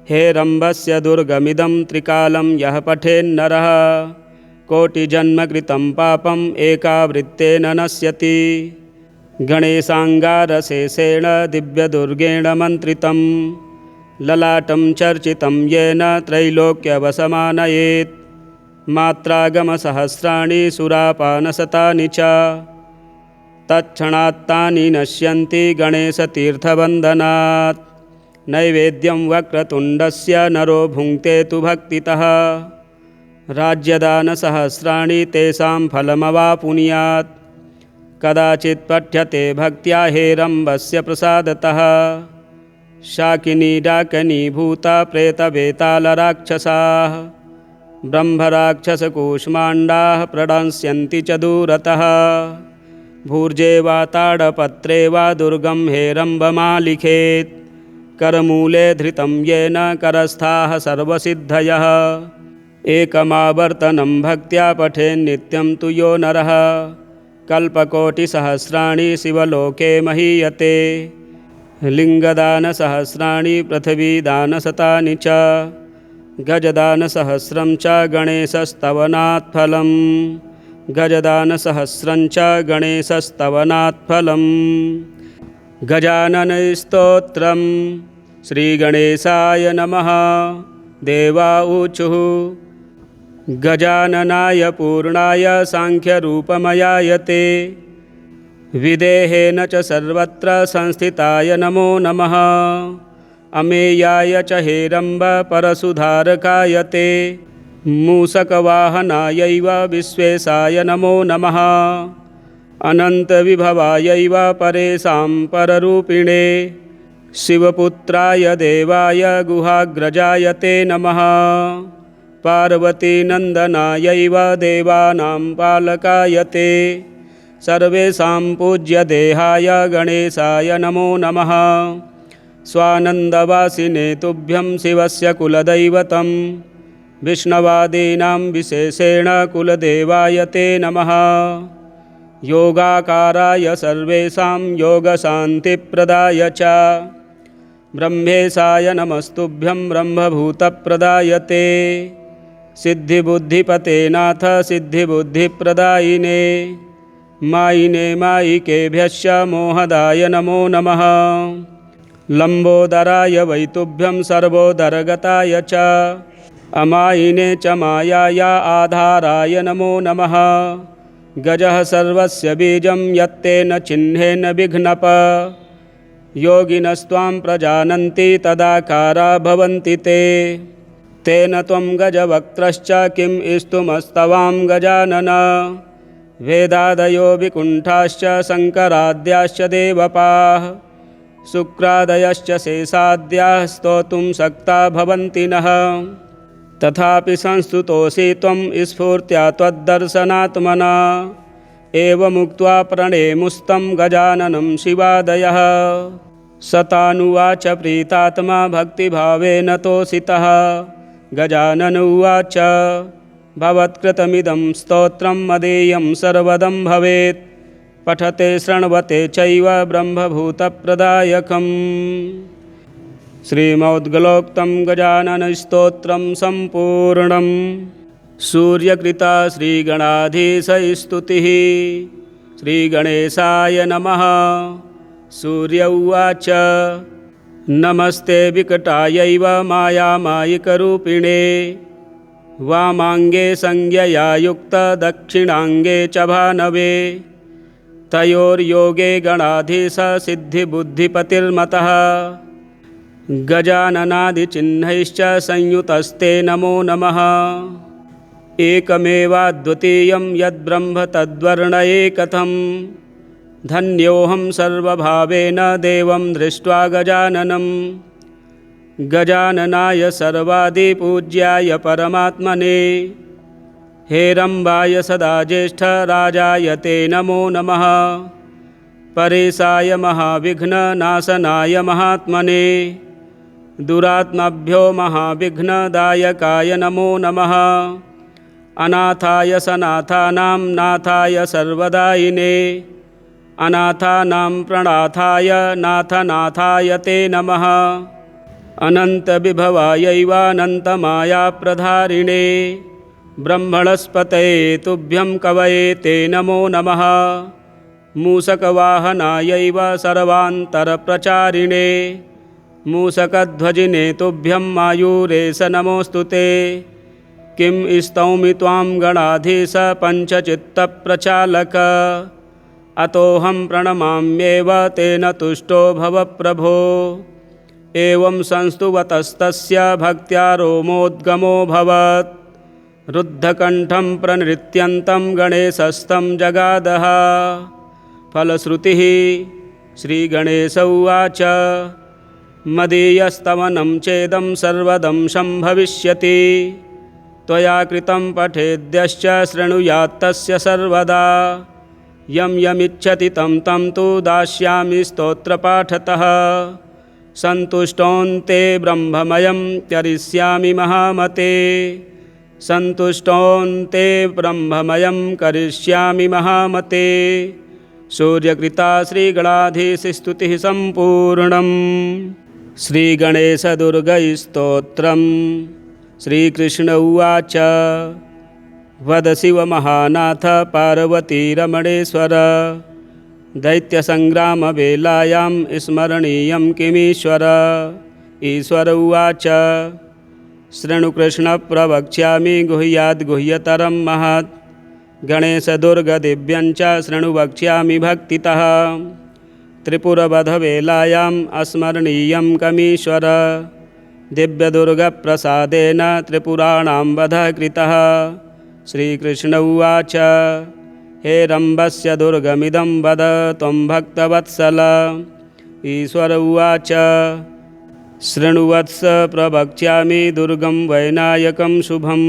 S1: हे रम्भस्य दुर्गमिदं त्रिकालं यः पठेन्नरः। कोटिजन्मकृतं पापम् एकावृत्तेन नश्यति। गणेशाङ्गारशेषेण दिव्यदुर्गेण मन्त्रितं। ललाटं चर्चितं येन त्रैलोक्यवशमानयेत्। मात्रागमसहस्राणि सुरापानशतानि च। तत्क्षणात्तानि नश्यन्ति गणेशतीर्थवन्दनात्। नैवेद्यं वक्रतुण्डस्य नरो भुङ्क्ते तु भक्तितः। राज्यदानसहस्राणि तेषां फलमवापुनुयात्। कदाचित् पठ्यते भक्त्या हे रम्भस्य प्रसादतः। शाकिनी डाकिनी भूता प्रेतवेतालराक्षसाः। ब्रह्मराक्षसकूष्माण्डाः प्रणश्यन्ति च दूरतः। भूर्जे वा ताडपत्रे वा दुर्गं हे रम्भमालिखेत्। करमूले धृतं येन करस्थाः सर्वसिद्धयः। एकमावर्तनं भक्त्या पठेन्नित्यं तु यो नरः। कल्पकोटिसहस्राणि शिवलोके महीयते। लिङ्गदानसहस्राणि पृथिवीदानशतानि च। गजदानसहस्रं च गणेशस्तवनात् फलम्। गजदानसहस्रं च गणेशस्तवनात् फलम्। गजाननस्तोत्रम्। श्रीगणेशाय नमः। देवा ऊचुः गजाननाय पूर्णाय साङ्ख्यरूपमयाय ते। विदेहेन च सर्वत्र संस्थिताय नमो नमः। अमेयाय च हे रम्भ परशुधारकाय ते। मूषकवाहनायैव विश्वेशाय नमो नमः। अनन्तविभवायैव परेशां पररूपिणे। शिवपुत्राय देवाय गुहाग्रजाय ते नमः। पार्वतीनन्दनायैव देवानां पालकाय ते। सर्वेषां पूज्यदेहाय गणेशाय नमो नमः। स्वानन्दवासिने तुभ्यं शिवस्य कुलदैवतं। विष्णवादीनां विशेषेण कुलदेवाय ते नमः। योगाकाराय सर्वेषां योगशान्तिप्रदाय च। ब्रह्मेशाय नमस्तुभ्यं ब्रह्मभूतप्रदाय ते। सिद्धिबुद्धिपते नाथ सिद्धिबुद्धिप्रदायिने मायिने मायिकेभ्यश्च मोहदाय नमो नमः। लम्बोदराय वै तुभ्यं सर्वोदरगताय च अमायिने च मायाया आधाराय नमो नमः। गजः सर्वस्य बीजं यत्ते न चिह्नेन विघ्नप योगिनस्त्वां प्रजानन्ति तदाकारा भवन्ति ते। तेन त्वं गजवक्त्रश्च किं स्तुमस्तवां गजानन वेदादयो विकुण्ठाश्च शङ्कराद्याश्च देवपाः शुक्रादयश्च शेषाद्याः स्तोतुं शक्ता भवन्ति नः। तथापि संस्तुतोऽसि त्वं स्फूर्त्या त्वद्दर्शनात्मना एवमुक्त्वा प्रणेमुस्तं गजाननं शिवादयः। सतानुवाच प्रीतात्मा भक्तिभावेन तोषितः गजानन उवाच भवत्कृतमिदं स्तोत्रं मदीयं सर्वदं भवेत् पठते शृण्वते चैव ब्रह्मभूतप्रदायकम्। श्रीमोद्गलोक्तं गजाननस्तोत्रं सम्पूर्णम्। सूर्यकृता श्रीगणाधीशस्तुतिः श्रीगणेशाय नमः। सूर्य उवाच नमस्ते विकटायैव मायामायिकरूपिणे वामाङ्गे संज्ञया युक्तदक्षिणाङ्गे च भानवे तयोर्योगे गणाधीश सिद्धिबुद्धिपतिर्मतः गजाननादिचिह्नैश्च संयुतस्ते नमो नमः। एकमेवाद्वितीयं यद्ब्रह्म तद्वर्णये कथं धन्योऽहं सर्वभावेन देवं दृष्ट्वा गजाननं। गजाननाय सर्वादिपूज्याय परमात्मने हेरम्बाय सदा ज्येष्ठराजाय ते नमो नमः। परेशाय महाविघ्ननाशनाय महात्मने दुरात्मभ्यो महाविघ्नदायकाय नमो नमः। अनाथाय सनाथानां नाथाय सर्वदायिने अनाथानां प्रणाथाय नाथनाथाय ते नमः। अनन्तविभवायैवानन्तमायाप्रधारिणे ब्रह्मणस्पतये तुभ्यं कवये ते नमो नमः। मूषकवाहनायैव सर्वान्तरप्रचारिणे मूषकध्वजिने तुभ्यं मायूरेश नमोऽस्तु ते। किं स्तौमि त्वां गणाधीश पञ्चचित्तप्रचालक अतोऽहं प्रणमाम्येव तेन तुष्टो भव प्रभो। एवं संस्तुवतस्तस्य भक्त्या रोमोद्गमोऽभवत् रुद्धकण्ठं प्रणृत्यन्तं गणेशस्तं जगादः। फलश्रुतिः श्रीगणेश उवाच मदीयस्तवनं चेदं सर्वदं सम्भविष्यति त्वया कृतं पठेद्यश्च शृणुयात्तस्य सर्वदा। यं यमिच्छति तं तं तु दास्यामि स्तोत्रपाठतः सन्तुष्टोऽन्ते ब्रह्ममयं करिष्यामि महामते। सन्तुष्टोऽन्ते ब्रह्ममयं करिष्यामि महामते। सूर्यकृता श्रीगणाधीशस्तुतिः सम्पूर्णम्। श्रीगणेशदुर्गस्तोत्रम्। श्रीकृष्ण उवाच वद शिव महानाथ पार्वतीरमणेश्वर दैत्यसङ्ग्रामवेलायां स्मरणीयं किमीश्वर। ईश्वर उवाच शृणु कृष्ण प्रवक्ष्यामि गुह्याद्गुह्यतरं महत् गणेशदुर्गदिव्यञ्च शृणु वक्ष्यामि भक्तितः। त्रिपुरवधवेलायाम् अस्मरणीयं कमीश्वर दिव्यदुर्गप्रसादेन त्रिपुराणां वधः कृतः। श्रीकृष्ण उवाच हे रम्भस्य दुर्गमिदं वद त्वं भक्तवत्सल। ईश्वर उवाच शृणुवत्स प्रवक्ष्यामि दुर्गं वैनायकं शुभं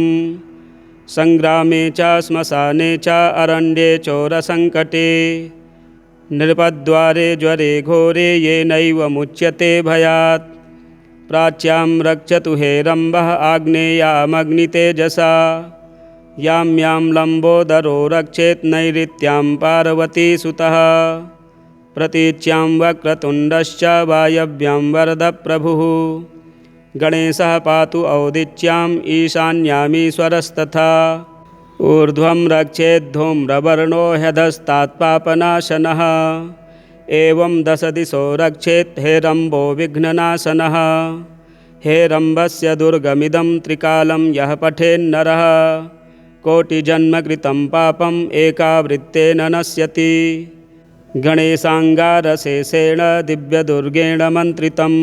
S1: सङ्ग्रामे च श्मशाने च अरण्ये चोरसङ्कटे नृपद्वारे ज्वरे घोरे येनैव मुच्यते भयात्। प्राच्यां रक्षतु हे रम्भः आग्नेयामग्नितेजसा यां यां लम्बोदरो रक्षेत् नैऋत्यां पार्वतीसुतः। प्रतीच्यां वक्रतुण्डश्च वायव्यां वरदप्रभुः गणेशः पातु औदिच्याम् ईशान्यामीश्वरस्तथा ऊर्ध्वं रक्षेद्धूम्रवर्णो ह्यधस्तात्पापनाशनः एवं 10 दिशो रक्षेत् हेरम्बो विघ्ननाशनः हेरम्बस्य दुर्गमिदं त्रिकालं यः पठेन्नरः कोटिजन्मकृतं पापम् एकावृत्तेन नश्यति गणेशाङ्गारशेषेण दिव्यदुर्गेण मन्त्रितं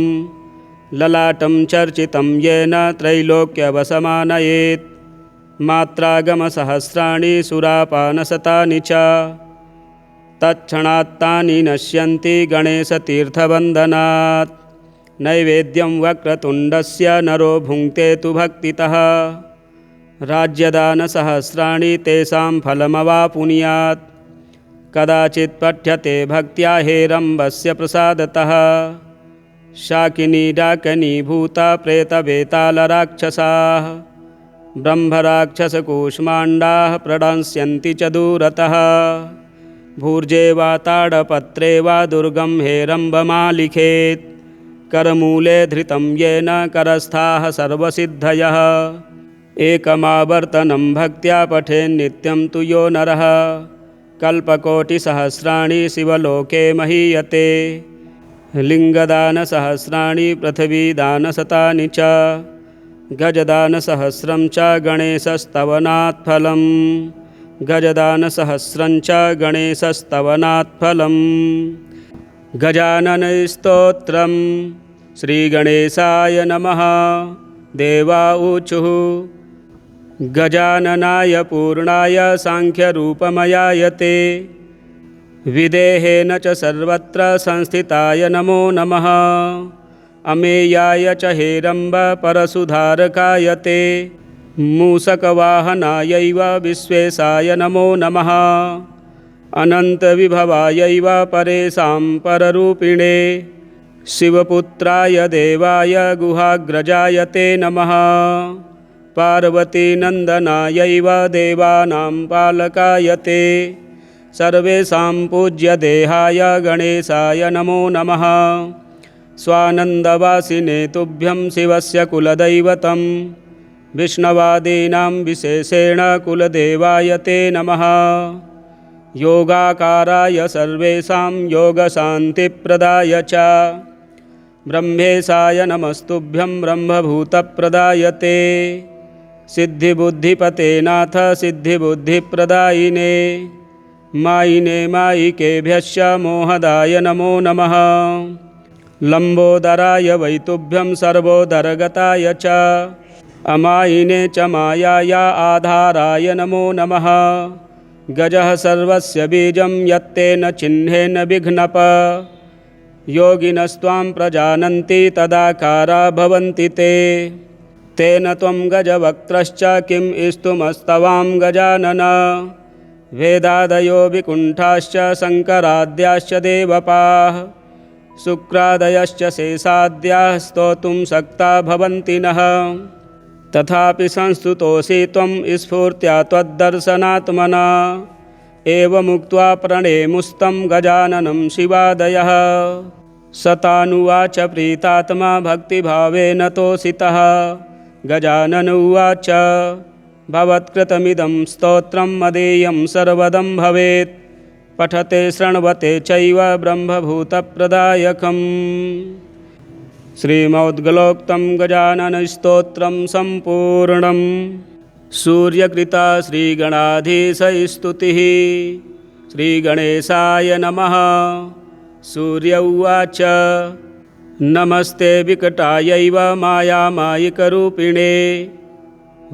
S1: ललाटं चर्चितं येन त्रैलोक्यवसमानयेत् मात्रागमसहस्राणि सुरापानशतानि च तत्क्षणात्तानि नश्यन्ति गणेशतीर्थवन्दनात् नैवेद्यं वक्रतुण्डस्य नरो भुङ्क्ते तु भक्तितः राज्यदानसहस्राणि तेषां फलमवापुनुयात् कदाचित् पठ्यते भक्त्या हेरम्बस्य प्रसादतः शाकिनी डाकिनी भूता प्रेतवेतालराक्षसाः ब्रह्मराक्षसकूष्माण्डाः प्रणश्यन्ति च दूरतः भूर्जे वा ताडपत्रे वा दुर्गं हेरम्बमालिखेत् करमूले धृतं येन करस्थाः सर्वसिद्धयः एकमावर्तनं भक्त्या पठेन्नित्यं तु यो नरः कल्पकोटिसहस्राणि शिवलोके महीयते लिङ्गदानसहस्राणि पृथिवीदानशतानि च गजदानसहस्रं च गणेशस्तवनात् फलम् गजदानसहस्रं च गणेशस्तवनात् फलम् गजाननस्तोत्रं श्रीगणेशाय नमः देवा ऊचुः गजाननाय पूर्णाय सांख्यरूपमयाय ते विदेहेन च सर्वत्र संस्थिताय नमो नमः अमेयाय च हेरम्ब परशुधारकाय ते मूषकवाहनायैव विश्वेशाय नमो नमः अनन्तविभवायैव परेशां पररूपिणे शिवपुत्राय देवाय गुहाग्रजाय ते नमः पार्वतीनन्दनायैव देवानां पालकाय ते सर्वेषां पूज्यदेहाय गणेशाय नमो नमः स्वानन्दवासिने तुभ्यं शिवस्य कुलदैवतं विष्णवादीनां विशेषेण कुलदेवाय ते नमः योगाकाराय सर्वेषां योगशान्तिप्रदाय च ब्रह्मेशाय नमस्तुभ्यं ब्रह्मभूतप्रदाय ते सिद्धिबुद्धिपते नाथ सिद्धिबुद्धिप्रदायिने मायिने मायिकेभ्यश्च मोहदाय नमो नमः लम्बोदराय वैतुभ्यं सर्वोदरगताय च अमायिने च मायाय आधाराय नमो नमः गजः सर्वस्य बीजं यत्तेन चिह्नेन विघ्नप योगिनस्त्वां प्रजानन्ति तदाकारा भवन्ति ते तेन त्वं गजवक्त्रश्च किं स्तुमस्तवां गजानन वेदादयो विकुण्ठाश्च शङ्कराद्याश्च देवपाः शुक्रादयश्च शेषाद्याः स्तोतुं शक्ता भवन्ति नः तथापि संस्तुतोऽसि त्वं स्फूर्त्या त्वद्दर्शनात्मना एवमुक्त्वा प्रणेमुस्तं गजाननं शिवादयः सतानुवाच प्रीतात्मा भक्तिभावेन तोषितः गजानन उवाच भवत्कृतमिदं स्तोत्रं मदीयं सर्वदं भवेत् पठते शृण्वते चैव ब्रह्मभूतप्रदायकम् श्रीमद्गलोक्तं गजाननस्तोत्रं सम्पूर्णम् सूर्यकृता श्रीगणाधीशस्तुतिः श्रीगणेशाय नमः सूर्य उवाच नमस्ते विकटायैव मायामायिकरूपिणे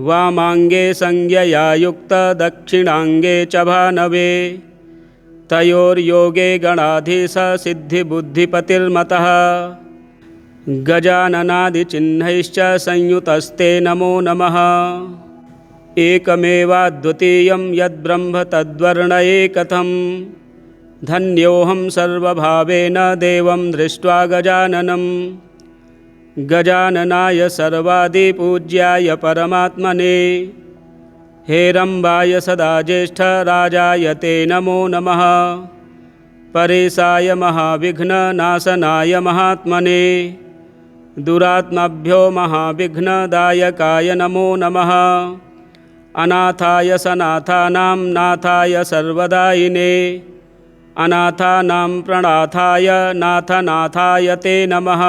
S1: वामाङ्गे संज्ञया युक्तदक्षिणाङ्गे च भानवे तयोर्योगे गणाधीश सिद्धिबुद्धिपतिर्मतः गजाननादिचिह्नैश्च संयुतस्ते नमो नमः एकमेवाद्वितीयं यद्ब्रह्म तद्वर्णये कथं धन्योऽहं सर्वभावेन देवं दृष्ट्वा गजाननं गजाननाय सर्वादिपूज्याय परमात्मने हेरम्बाय सदा ज्येष्ठराजाय ते नमो नमः परेशाय महाविघ्ननाशनाय महात्मने दुरात्मभ्यो महाविघ्नदायकाय नमो नमः। अनाथाय सनाथानां नाथाय सर्वदायिने अनाथानां प्रणाथाय नाथनाथाय ते नमः।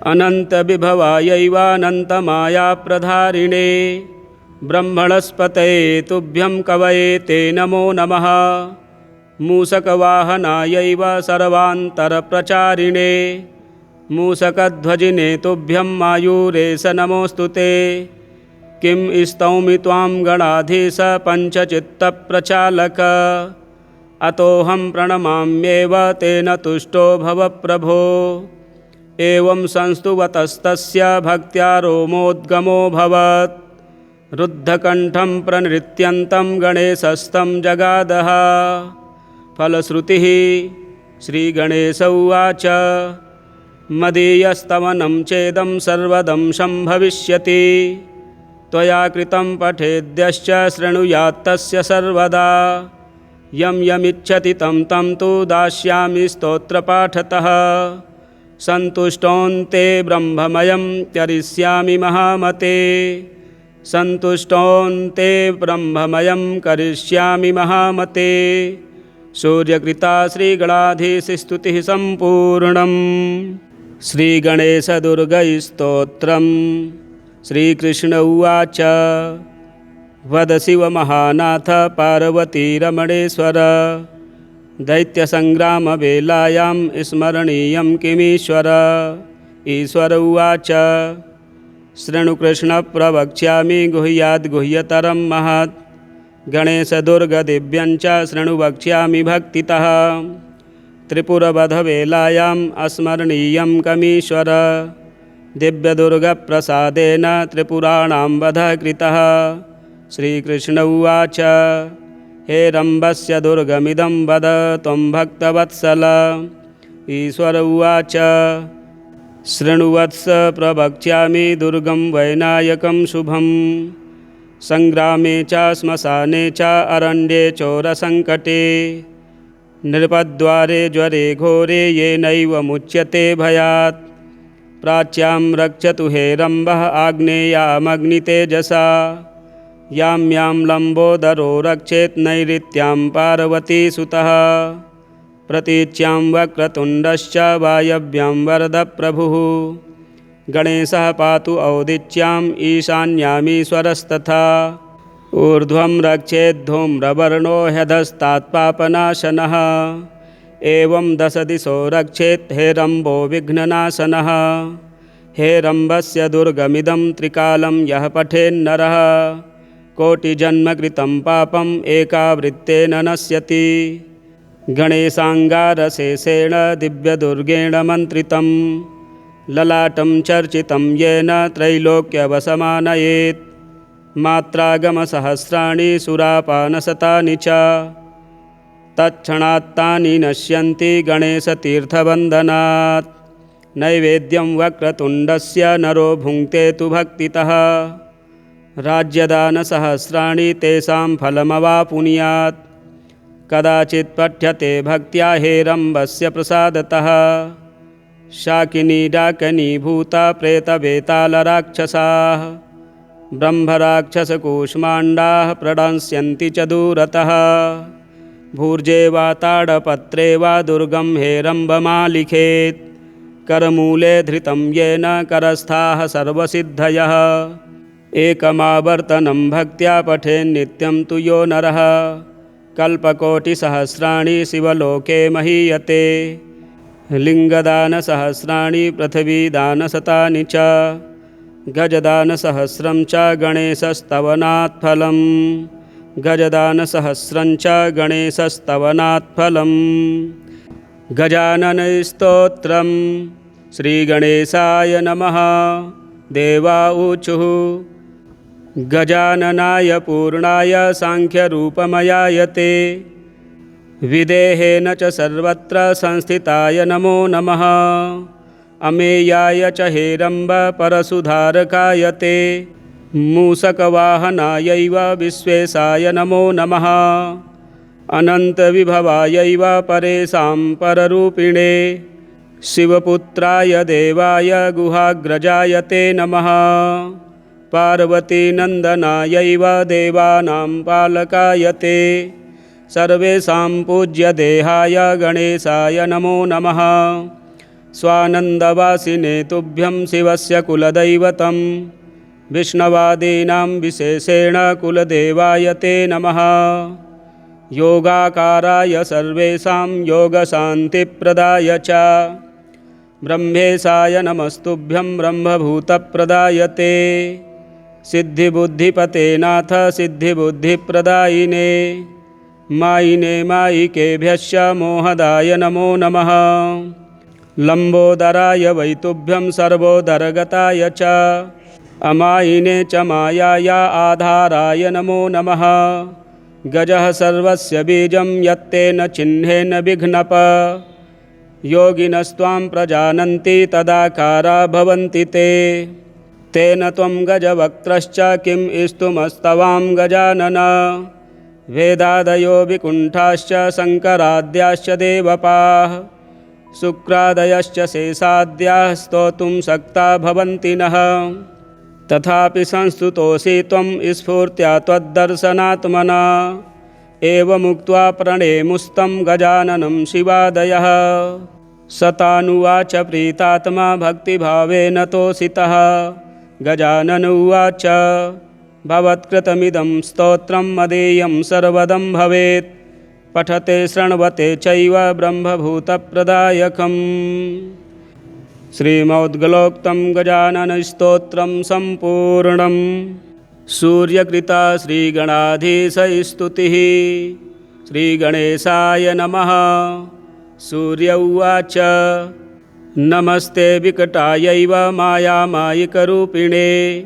S1: अनन्तविभवायैवानन्तमायाप्रधारिणे ब्रह्मणस्पतये तुभ्यं कवये ते नमो नमः। मूषकवाहनायैव सर्वान्तरप्रचारिणे मूषकध्वजिने तुभ्यं मायूरेश नमोऽस्तु ते। किं स्तौमि त्वां गणाधीश पञ्चचित्तप्रचालक अतोऽहं प्रणमाम्येव तेन तुष्टो भव प्रभो। एवं संस्तुवतस्तस्य भक्त्या रोमोद्गमोऽभवत् रुद्धकण्ठं प्रणृत्यन्तं गणेशस्तं जगादः। फलश्रुतिः श्रीगणेश उवाच मदीयस्तवनं चेदं सर्वदंशं भविष्यति त्वया कृतं पठेद्यश्च शृणुयात्तस्य सर्वदा। यं यमिच्छति तं तं तु दास्यामि स्तोत्रपाठतः। सन्तुष्टोऽन्ते ब्रह्ममयं करिष्यामि महामते सन्तुष्टोऽन्ते ब्रह्ममयं करिष्यामि महामते। सूर्यकृता श्रीगणाधीशस्तुतिः सम्पूर्णम्। श्रीगणेशदुर्गैस्तोत्रम्। श्रीकृष्ण उवाच वद शिवमहानाथ पार्वतीरमणेश्वर दैत्यसङ्ग्रामवेलायां स्मरणीयं किमीश्वर। ईश्वर उवाच शृणु कृष्ण प्रवक्ष्यामि गुह्याद्गुह्यतरं महत् गणेशदुर्गदिव्यं च शृणु वक्ष्यामि भक्तितः। त्रिपुरवधवेलायाम् अस्मरणीयं कमीश्वर दिव्यदुर्गप्रसादेन त्रिपुराणां वधः कृतः। श्रीकृष्ण उवाच हे रम्भस्य दुर्गमिदं वद त्वं भक्तवत्सल। ईश्वर उवाच शृणुवत्स प्रवक्ष्यामि दुर्गं वैनायकं शुभं सङ्ग्रामे च श्मशाने च अरण्ये चोरसङ्कटे नृपद्वारे ज्वरे घोरे येनैव मुच्यते भयात्। प्राच्यां रक्षतु हे रम्भः आग्नेयामग्नितेजसा यां यां लम्बोदरो रक्षेत् नैऋत्यां पार्वतीसुतः। प्रतीच्यां वक्रतुण्डश्च वायव्यां वरदप्रभुः गणेशः पातु औदिच्याम् ईशान्यामीश्वरस्तथा। ऊर्ध्वं रक्षेद्धूम्रवर्णो ह्यधस्तात्पापनाशनः एवं दशदिशो रक्षेत् हे रम्भो विघ्ननाशनः। हे रम्भस्य दुर्गमिदं त्रिकालं यः पठेन्नरः कोटिजन्मकृतं पापम् एकावृत्तेन नश्यति। गणेशाङ्गारशेषेण दिव्यदुर्गेण मन्त्रितं ललाटं चर्चितं येन त्रैलोक्यवसमानयेत्। मात्रागमसहस्राणि सुरापानशतानि च तत्क्षणात्तानि नश्यन्ति गणेशतीर्थवन्दनात्। नैवेद्यं वक्रतुण्डस्य नरो भुङ्क्ते तु भक्तितः राज्यदानसहस्राणि तेषां फलमवापुनुयात्। कदाचित् पठ्यते भक्त्या हे रम्भस्य प्रसादतः शाकिनी डाकिनी भूता प्रेतवेतालराक्षसाः ब्रह्मराक्षसकूष्माण्डाः प्रणश्यन्ति च दूरतः। भूर्जे वा ताडपत्रे वा दुर्गं हे रम्भमालिखेत् करमूले धृतं येन करस्थाः सर्वसिद्धयः। एकमावर्तनं भक्त्या पठेन्नित्यं तु यो नरः कल्पकोटिसहस्राणि शिवलोके महीयते। लिङ्गदानसहस्राणि पृथिवीदानशतानि च गजदानसहस्रं च गणेशस्तवनात् फलम्। गजदानसहस्रं च गणेशस्तवनात् फलम्। गजाननस्तोत्रम्। श्रीगणेशाय नमः। देवा ऊचुः गजाननाय पूर्णाय साङ्ख्यरूपमयाय ते विदेहेन च सर्वत्र संस्थिताय नमो नमः। अमेयाय च हे रम्भ परशुधारकाय ते मूषकवाहनायैव विश्वेशाय नमो नमः। अनन्तविभवायैव परेशां पररूपिणे शिवपुत्राय देवाय गुहाग्रजाय ते नमः। पार्वतीनन्दनायैव देवानां पालकाय ते सर्वेषां पूज्यदेहाय गणेशाय नमो नमः। स्वानन्दवासिने तुभ्यं शिवस्य कुलदैवतं विष्णवादीनां विशेषेण कुलदेवाय ते नमः। योगाकाराय सर्वेषां योगशान्तिप्रदाय च ब्रह्मेशाय नमस्तुभ्यं ब्रह्मभूतप्रदाय ते सिद्धिबुद्धिपते नाथ सिद्धिबुद्धिप्रदायिने मायिने मायिकेभ्यश्च मोहदाय नमो नमः। लम्बोदराय वैतुभ्यं सर्वोदरगताय च अमायिने च मायाया आधाराय नमो नमः। गजः सर्वस्य बीजं यत्तेन चिह्नेन विघ्नप योगिनस्त्वां प्रजानन्ति तदाकारा भवन्ति ते तेन त्वं गजवक्त्रश्च किं स्तुमस्तवां गजानन। वेदादयो विकुण्ठाश्च शङ्कराद्याश्च देवपाः शुक्रादयश्च शेषाद्याः स्तोतुं शक्ता भवन्ति नः। तथापि संस्तुतोऽसि त्वं स्फूर्त्या त्वद्दर्शनात्मना एवमुक्त्वा प्रणेमुस्तं गजाननं शिवादयः। सतानुवाच प्रीतात्मा भक्तिभावेन तोषितः गजानन उवाच भवत्कृतमिदं स्तोत्रं मदीयं सर्वदं भवेत् पठते शृण्वते चैव ब्रह्मभूतप्रदायकम्। श्रीमोद्गलोक्तं गजाननस्तोत्रं सम्पूर्णम्। सूर्यकृता श्रीगणाधीशस्तुतिः। श्रीगणेशाय नमः। सूर्य उवाच नमस्ते विकटायैव मायामायिकरूपिणे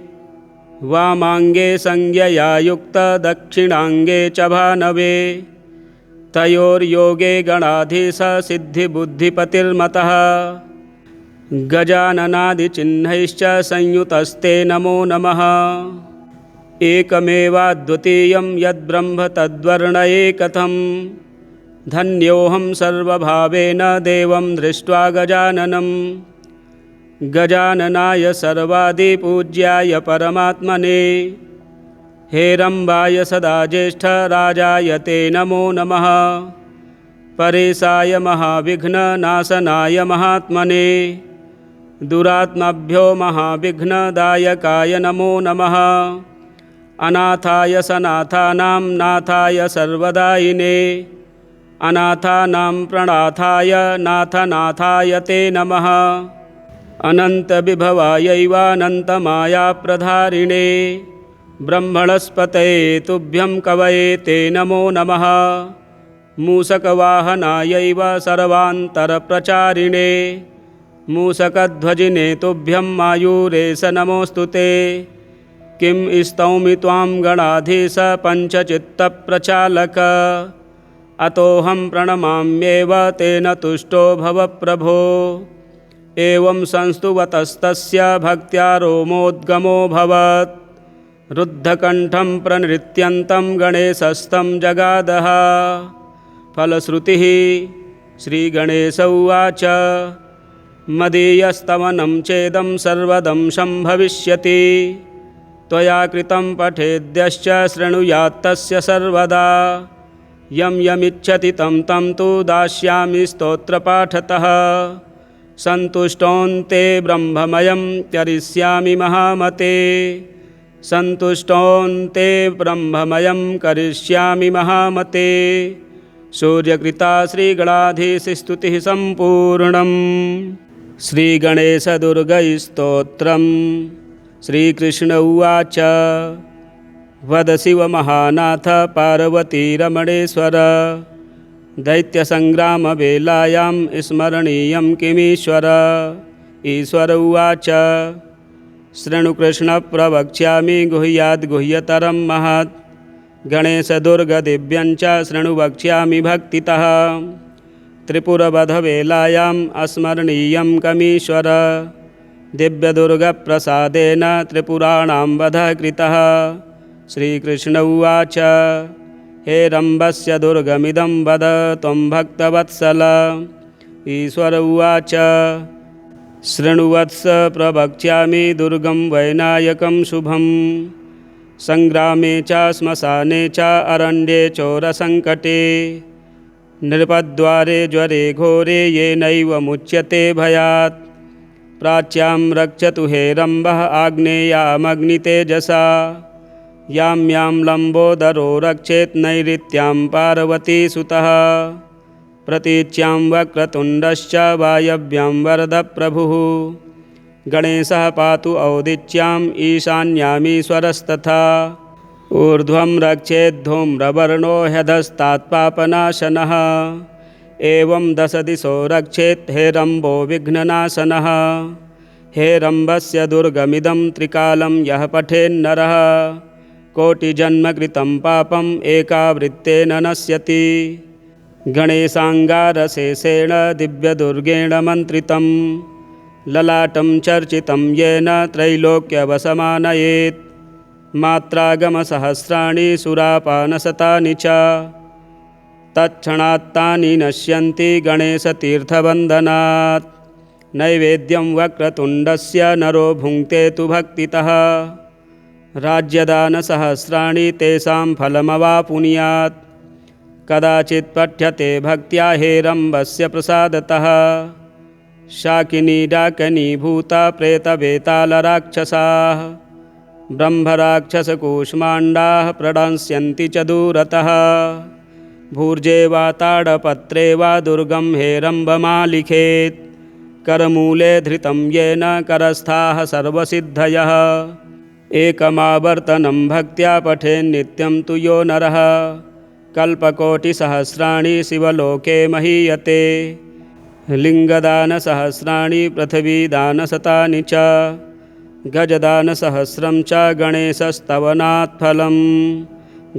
S1: वामाङ्गे संज्ञया युक्तदक्षिणाङ्गे च भानवे तयोर्योगे गणाधीश सिद्धिबुद्धिपतिर्मतः गजाननादिचिह्नैश्च संयुतस्ते नमो नमः। एकमेवाद्वितीयं यद्ब्रह्म तद्वर्णये कथं धन्योऽहं सर्वभावेन देवं दृष्ट्वा गजाननं। गजाननाय सर्वादिपूज्याय परमात्मने हेरम्बाय सदा ज्येष्ठराजाय ते नमो नमः। परेशाय महाविघ्ननाशनाय महात्मने दुरात्माभ्यो महाविघ्नदायकाय नमो नमः। अनाथाय सनाथानां नाथाय सर्वदायिने अनाथानां प्रणाथाय नाथनाथाय ते नमः। अनन्तविभवायैवानन्तमायाप्रधारिणे ब्रह्मणस्पतये तुभ्यं कवये ते नमो नमः। मूषकवाहनायैव सर्वान्तरप्रचारिणे मूषकध्वजिने तुभ्यं मायूरेश नमोऽस्तु ते। किं स्तौमि त्वां गणाधीश पञ्चचित्तप्रचालक अतोऽहं प्रणमाम्येव तेन तुष्टो भव प्रभो। एवं संस्तुवतस्तस्य भक्त्या रोमोद्गमोऽभवत् रुद्धकण्ठं प्रणृत्यन्तं गणेशस्तं जगादः। फलश्रुतिः श्रीगणेश उवाच मदीयस्तवनं चेदं सर्वदं सम्भविष्यति त्वया कृतं पठेद्यश्च शृणुयात्तस्य सर्वदा। यं यमिच्छति तं तं तु दास्यामि स्तोत्रपाठतः। सन्तुष्टोऽन्ते ब्रह्ममयं करिष्यामि महामते सन्तुष्टोऽन्ते ब्रह्ममयं करिष्यामि महामते। सूर्यकृता श्रीगणाधीशस्तुतिः सम्पूर्णम्। श्रीगणेशदुर्गस्तोत्रम्। श्रीकृष्ण उवाच वद शिवमहानाथ पार्वतीरमणेश्वर दैत्यसङ्ग्रामवेलायां स्मरणीयं किमीश्वर। ईश्वर उवाच शृणुकृष्ण प्रवक्ष्यामि गुह्याद्गुह्यतरं महत् गणेशदुर्गदिव्यञ्च शृणु वक्ष्यामि भक्तितः। त्रिपुरवधवेलायाम् अस्मरणीयं कमीश्वर दिव्यदुर्गप्रसादेन त्रिपुराणां वधः कृतः। श्रीकृष्ण उवाच हे रम्भस्य दुर्गमिदं वद त्वं भक्तवत्सल ईश्वर उवाच शृणुवत्स प्रवक्ष्यामि दुर्गं वैनायकं शुभं संग्रामे च श्मशाने च अरण्ये चोरसङ्कटे नृपद्वारे ज्वरे घोरे येनैव मुच्यते भयात् प्राच्यां रक्षतु हेरम्बः आग्नेयामग्नितेजसा यां यां लम्बोदरो रक्षेत् नैऋत्यां पार्वतीसुतः प्रतीच्यां वक्रतुण्डश्च वायव्यां वरदप्रभुः गणेशः पातु औदिच्याम् ईशान्यामीश्वरस्तथा ऊर्ध्वं रक्षेद्धूम्रवर्णो ह्यधस्तात्पापनाशनः एवं 10 दिशो रक्षेत् हेरम्बो विघ्ननाशनः हेरम्बस्य दुर्गमिदं त्रिकालं यः पठेन्नरः कोटिजन्मकृतं पापम् एकावृत्तेन नश्यति गणेशाङ्गारशेषेण दिव्यदुर्गेण मन्त्रितं ललाटं चर्चितं येन त्रैलोक्यवशमानयेत् मात्रागमसहस्राणि सुरापानशतानि च तत्क्षणात्तानि नश्यन्ति गणेशतीर्थवन्दनात् नैवेद्यं वक्रतुण्डस्य नरो भुङ्क्ते तु भक्तितः राज्यदानसहस्राणि तेषां फलमवापुनुयात् कदाचित् पठ्यते भक्त्या हेरम्बस्य प्रसादतः शाकिनी डाकिनीभूता प्रेतवेतालराक्षसाः ब्रह्मराक्षसकूष्माण्डाः प्रणश्यन्ति च दूरतः भूर्जे वा ताडपत्रे वा दुर्गं हेरम्बमालिखेत् करमूले धृतं येन करस्थाः सर्वसिद्धयः एकमावर्तनं भक्त्या पठेन्नित्यं तु यो नरः कल्पकोटिसहस्राणि शिवलोके महीयते लिङ्गदानसहस्राणि पृथिवीदानशतानि च गजदानसहस्रं च गणेशस्तवनात् फलं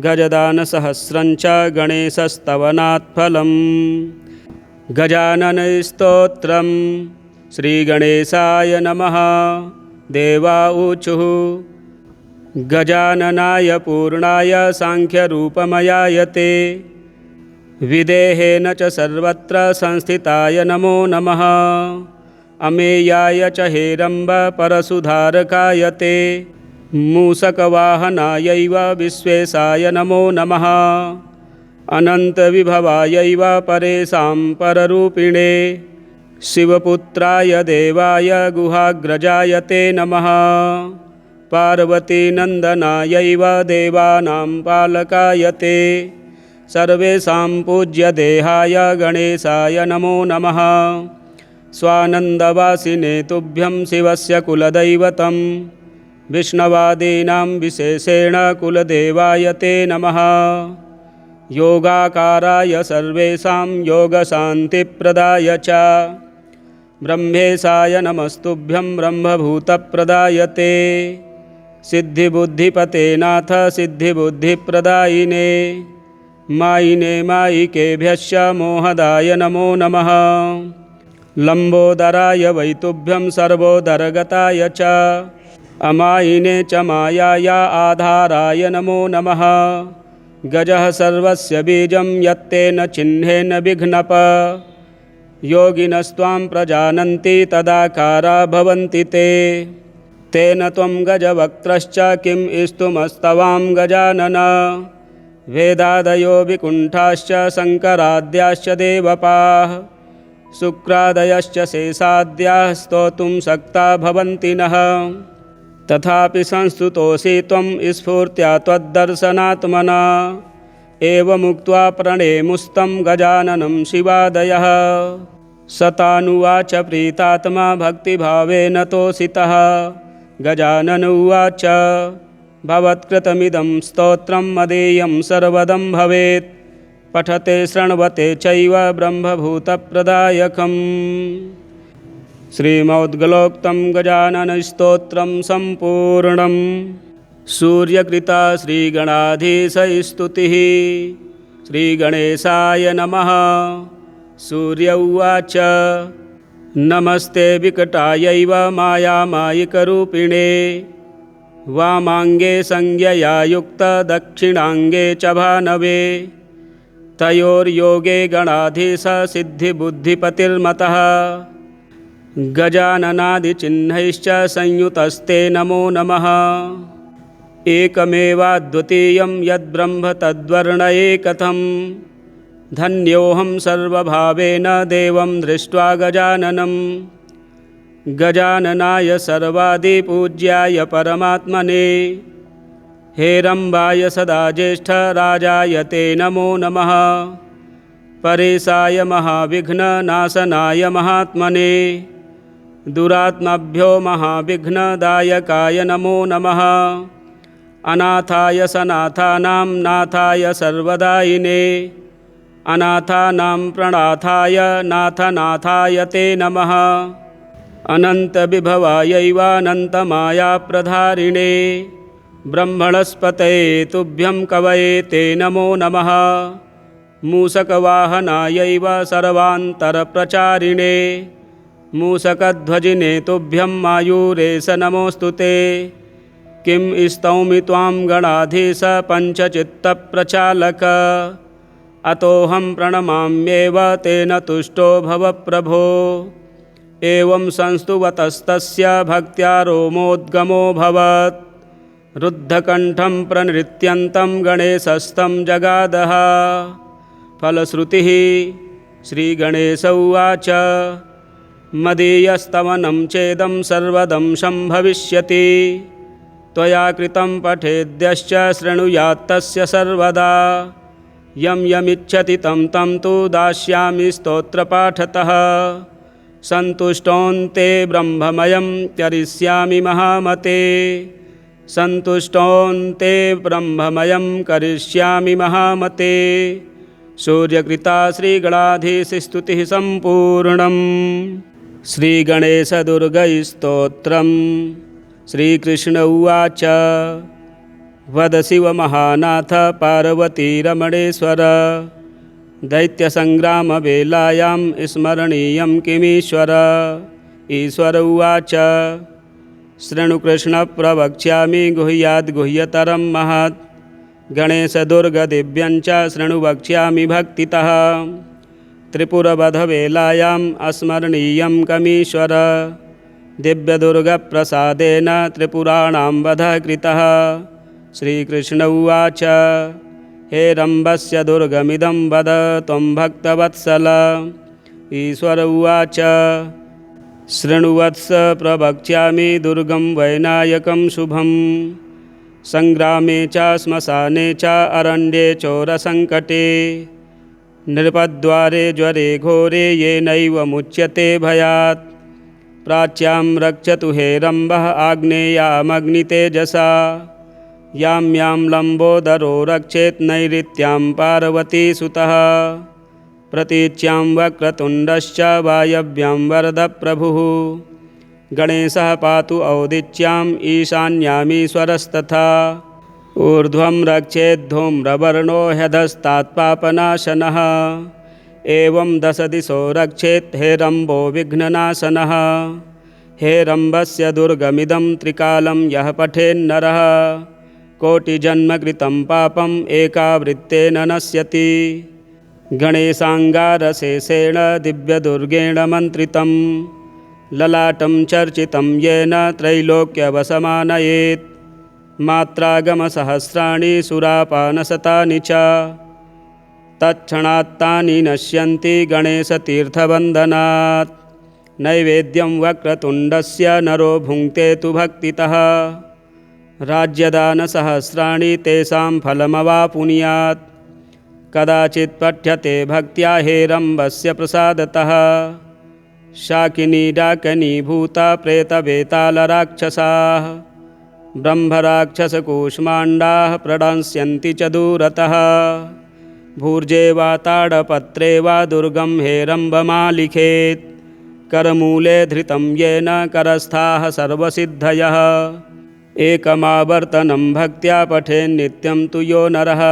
S1: गजदानसहस्रं च गणेशस्तवनात् फलं गजाननस्तोत्रं श्रीगणेशाय नमः देवा ऊचुः गजाननाय पूर्णाय साङ्ख्यरूपमयाय ते विदेहेन च सर्वत्र संस्थिताय नमो नमः अमेयाय च हेरम्ब परशुधारकाय ते मूषकवाहनायैव विश्वेशाय नमो नमः अनन्तविभवायैव परेशां पररूपिणे शिवपुत्राय देवाय गुहाग्रजाय ते नमः पार्वतीनन्दनायैव देवानां पालकाय ते सर्वेषां पूज्यदेहाय गणेशाय नमो नमः स्वानन्दवासिने तुभ्यं शिवस्य कुलदैवतं विष्णवादीनां विशेषेण कुलदेवाय ते नमः योगाकाराय सर्वेषां योगशान्तिप्रदाय च ब्रह्मेशाय नमस्तुभ्यं ब्रह्मभूतप्रदाय ते सिद्धिबुद्धिपते नाथ सिद्धिबुद्धिप्रदायिने मायिने मायिकेभ्यश्च मोहदाय नमो नमः लम्बोदराय वैतुभ्यं सर्वोदरगताय च अमायिने च मायाय आधाराय नमो नमः गजः सर्वस्य बीजं यत्तेन चिह्नेन विघ्नप योगिनस्त्वां प्रजानन्ति तदाकारा भवन्ति ते तेन त्वं गजवक्त्रश्च किं स्तुमस्तवां गजानन वेदादयो विकुण्ठाश्च शङ्कराद्याश्च देवपाः शुक्रादयश्च शेषाद्याः स्तोतुं शक्ता भवन्ति नः तथापि संस्तुतोऽसि त्वं स्फूर्त्या त्वद्दर्शनात्मना एवमुक्त्वा प्रणेमुस्तं गजाननं शिवादयः सतानुवाच प्रीतात्मा भक्तिभावेन तोषितः गजानन उवाच भवत्कृतमिदं स्तोत्रं मदीयं सर्वदं भवेत् पठते शृण्वते चैव ब्रह्मभूतप्रदायकम् श्रीमौद्गलोक्तं गजाननस्तोत्रं सम्पूर्णम् सूर्यकृता श्रीगणाधीशस्तुतिः श्रीगणेशाय नमः। सूर्य उवाच नमस्ते विकटायैव मायामायिकरूपिणे वामाङ्गे संज्ञया युक्त दक्षिणाङ्गे च भानवे तयोर्योगे गणाधीश सिद्धिबुद्धिपतिर्मतः गजाननादिचिह्नैश्च संयुतस्ते नमो नमः। एकमेवाद्वितीयं यद्ब्रह्म तद्वर्णये कथं धन्योऽहं सर्वभावेन देवं दृष्ट्वा गजाननं। गजाननाय सर्वादिपूज्याय परमात्मने हेरम्बाय सदा ज्येष्ठराजाय ते नमो नमः। परेशाय महाविघ्ननाशनाय महात्मने दुरात्माभ्यो महाविघ्नदायकाय नमो नमः। अनाथाय सनाथानां नाथाय सर्वदायिने अनाथानां प्रणाथाय नाथनाथाय ते नमः। अनन्तविभवायैवानन्तमायाप्रधारिणे ब्रह्मणस्पतये तुभ्यं कवये ते नमो नमः। मूषकवाहनायैव सर्वान्तरप्रचारिणे मूषकध्वजिने तुभ्यं मायूरेश नमोऽस्तु ते। किं स्तौमि त्वां गणाधीश पञ्चचित्तप्रचालक अतोऽहं प्रणमाम्येव तेन तुष्टो भव प्रभो। एवं संस्तुवतस्तस्य भक्त्या रोमोद्गमोऽभवत् रुद्धकण्ठं प्रणृत्यन्तं गणेशस्तं जगादः। फलश्रुतिः श्रीगणेश उवाच मदीयस्तवनं चेदं सर्वदंशं भविष्यति त्वया कृतं पठेद्यश्च शृणुयात्तस्य सर्वदा। यं यमिच्छति तं तं तु दास्यामि स्तोत्रपाठतः। सन्तुष्टोऽन्ते ब्रह्ममयं करिष्यामि महामते सन्तुष्टोऽन्ते ब्रह्ममयं करिष्यामि महामते। सूर्यकृता श्रीगणाधीशस्तुतिः सम्पूर्णम्। श्रीगणेशदुर्गैस्तोत्रम्। श्रीकृष्ण उवाच वद शिव महानाथ पार्वतीरमणेश्वर दैत्यसङ्ग्रामवेलायां स्मरणीयं किमीश्वर। ईश्वर उवाच शृणु कृष्ण प्रवक्ष्यामि गुह्याद्गुह्यतरं महत् गणेशदुर्गदिव्यञ्च शृणु वक्ष्यामि भक्तितः। त्रिपुरवधवेलायाम् अस्मरणीयं कमीश्वर दिव्यदुर्गप्रसादेन त्रिपुराणां वधः कृतः। श्रीकृष्ण उवाच हे रम्भस्य दुर्गमिदं वद त्वं भक्तवत्सल। ईश्वर उवाच शृणुवत्स प्रवक्ष्यामि दुर्गं वैनायकं शुभं सङ्ग्रामे च श्मशाने च अरण्ये चोरसङ्कटे नृपद्वारे ज्वरे घोरे येनैव मुच्यते भयात्। प्राच्यां रक्षतु हे रम्भः आग्नेयामग्नितेजसा यां यां लम्बोदरो रक्षेत् नैऋत्यां पार्वतीसुतः। प्रतीच्यां वक्रतुण्डश्च वायव्यां वरदप्रभुः गणेशः पातु औदिच्याम् ईशान्यामीश्वरस्तथा। ऊर्ध्वं रक्षेद्धूम्रवर्णो ह्यधस्तात्पापनाशनः एवं दशदिशो रक्षेत् हे रम्भो विघ्ननाशनः। हे रम्भस्य दुर्गमिदं त्रिकालं यः पठेन्नरः कोटिजन्मकृतं पापम् एकावृत्तेन नश्यति। गणेशाङ्गारशेषेण दिव्यदुर्गेण मन्त्रितं ललाटं चर्चितं येन त्रैलोक्यवसमानयेत्। मात्रागमसहस्राणि सुरापानशतानि च तत्क्षणात्तानि नश्यन्ति गणेशतीर्थवन्दनात्। नैवेद्यं वक्रतुण्डस्य नरो भुङ्क्ते तु भक्तितः राज्यदानसहस्राणि तेषां फलमवापुनुयात्। कदाचित् पठ्यते भक्त्या हे रम्भस्य प्रसादतः शाकिनी डाकिनी भूता प्रेतवेतालराक्षसाः ब्रह्मराक्षसकूष्माण्डाः प्रणश्यन्ति च दूरतः। भूर्जे वा ताडपत्रे वा दुर्गं हे रम्भमालिखेत् करमूले धृतं येन करस्थाः सर्वसिद्धयः। एकमावर्तनं भक्त्या पठेन्नित्यं तु यो नरः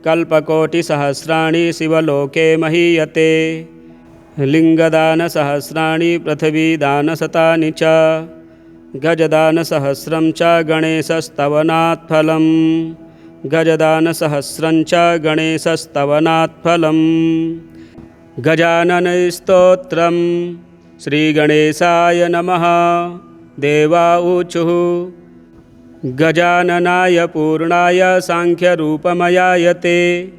S1: कल्पकोटिसहस्राणि शिवलोके महीयते। लिङ्गदानसहस्राणि पृथिवीदानशतानि च गजदानसहस्रं च गणेशस्तवनात् फलम्। गजदानसहस्रञ्च गणेशस्तवनात् फलम्। गजाननस्तोत्रं श्रीगणेशाय नमः। देवा ऊचुः गजाननाय पूर्णाय साङ्ख्यरूपमयाय ते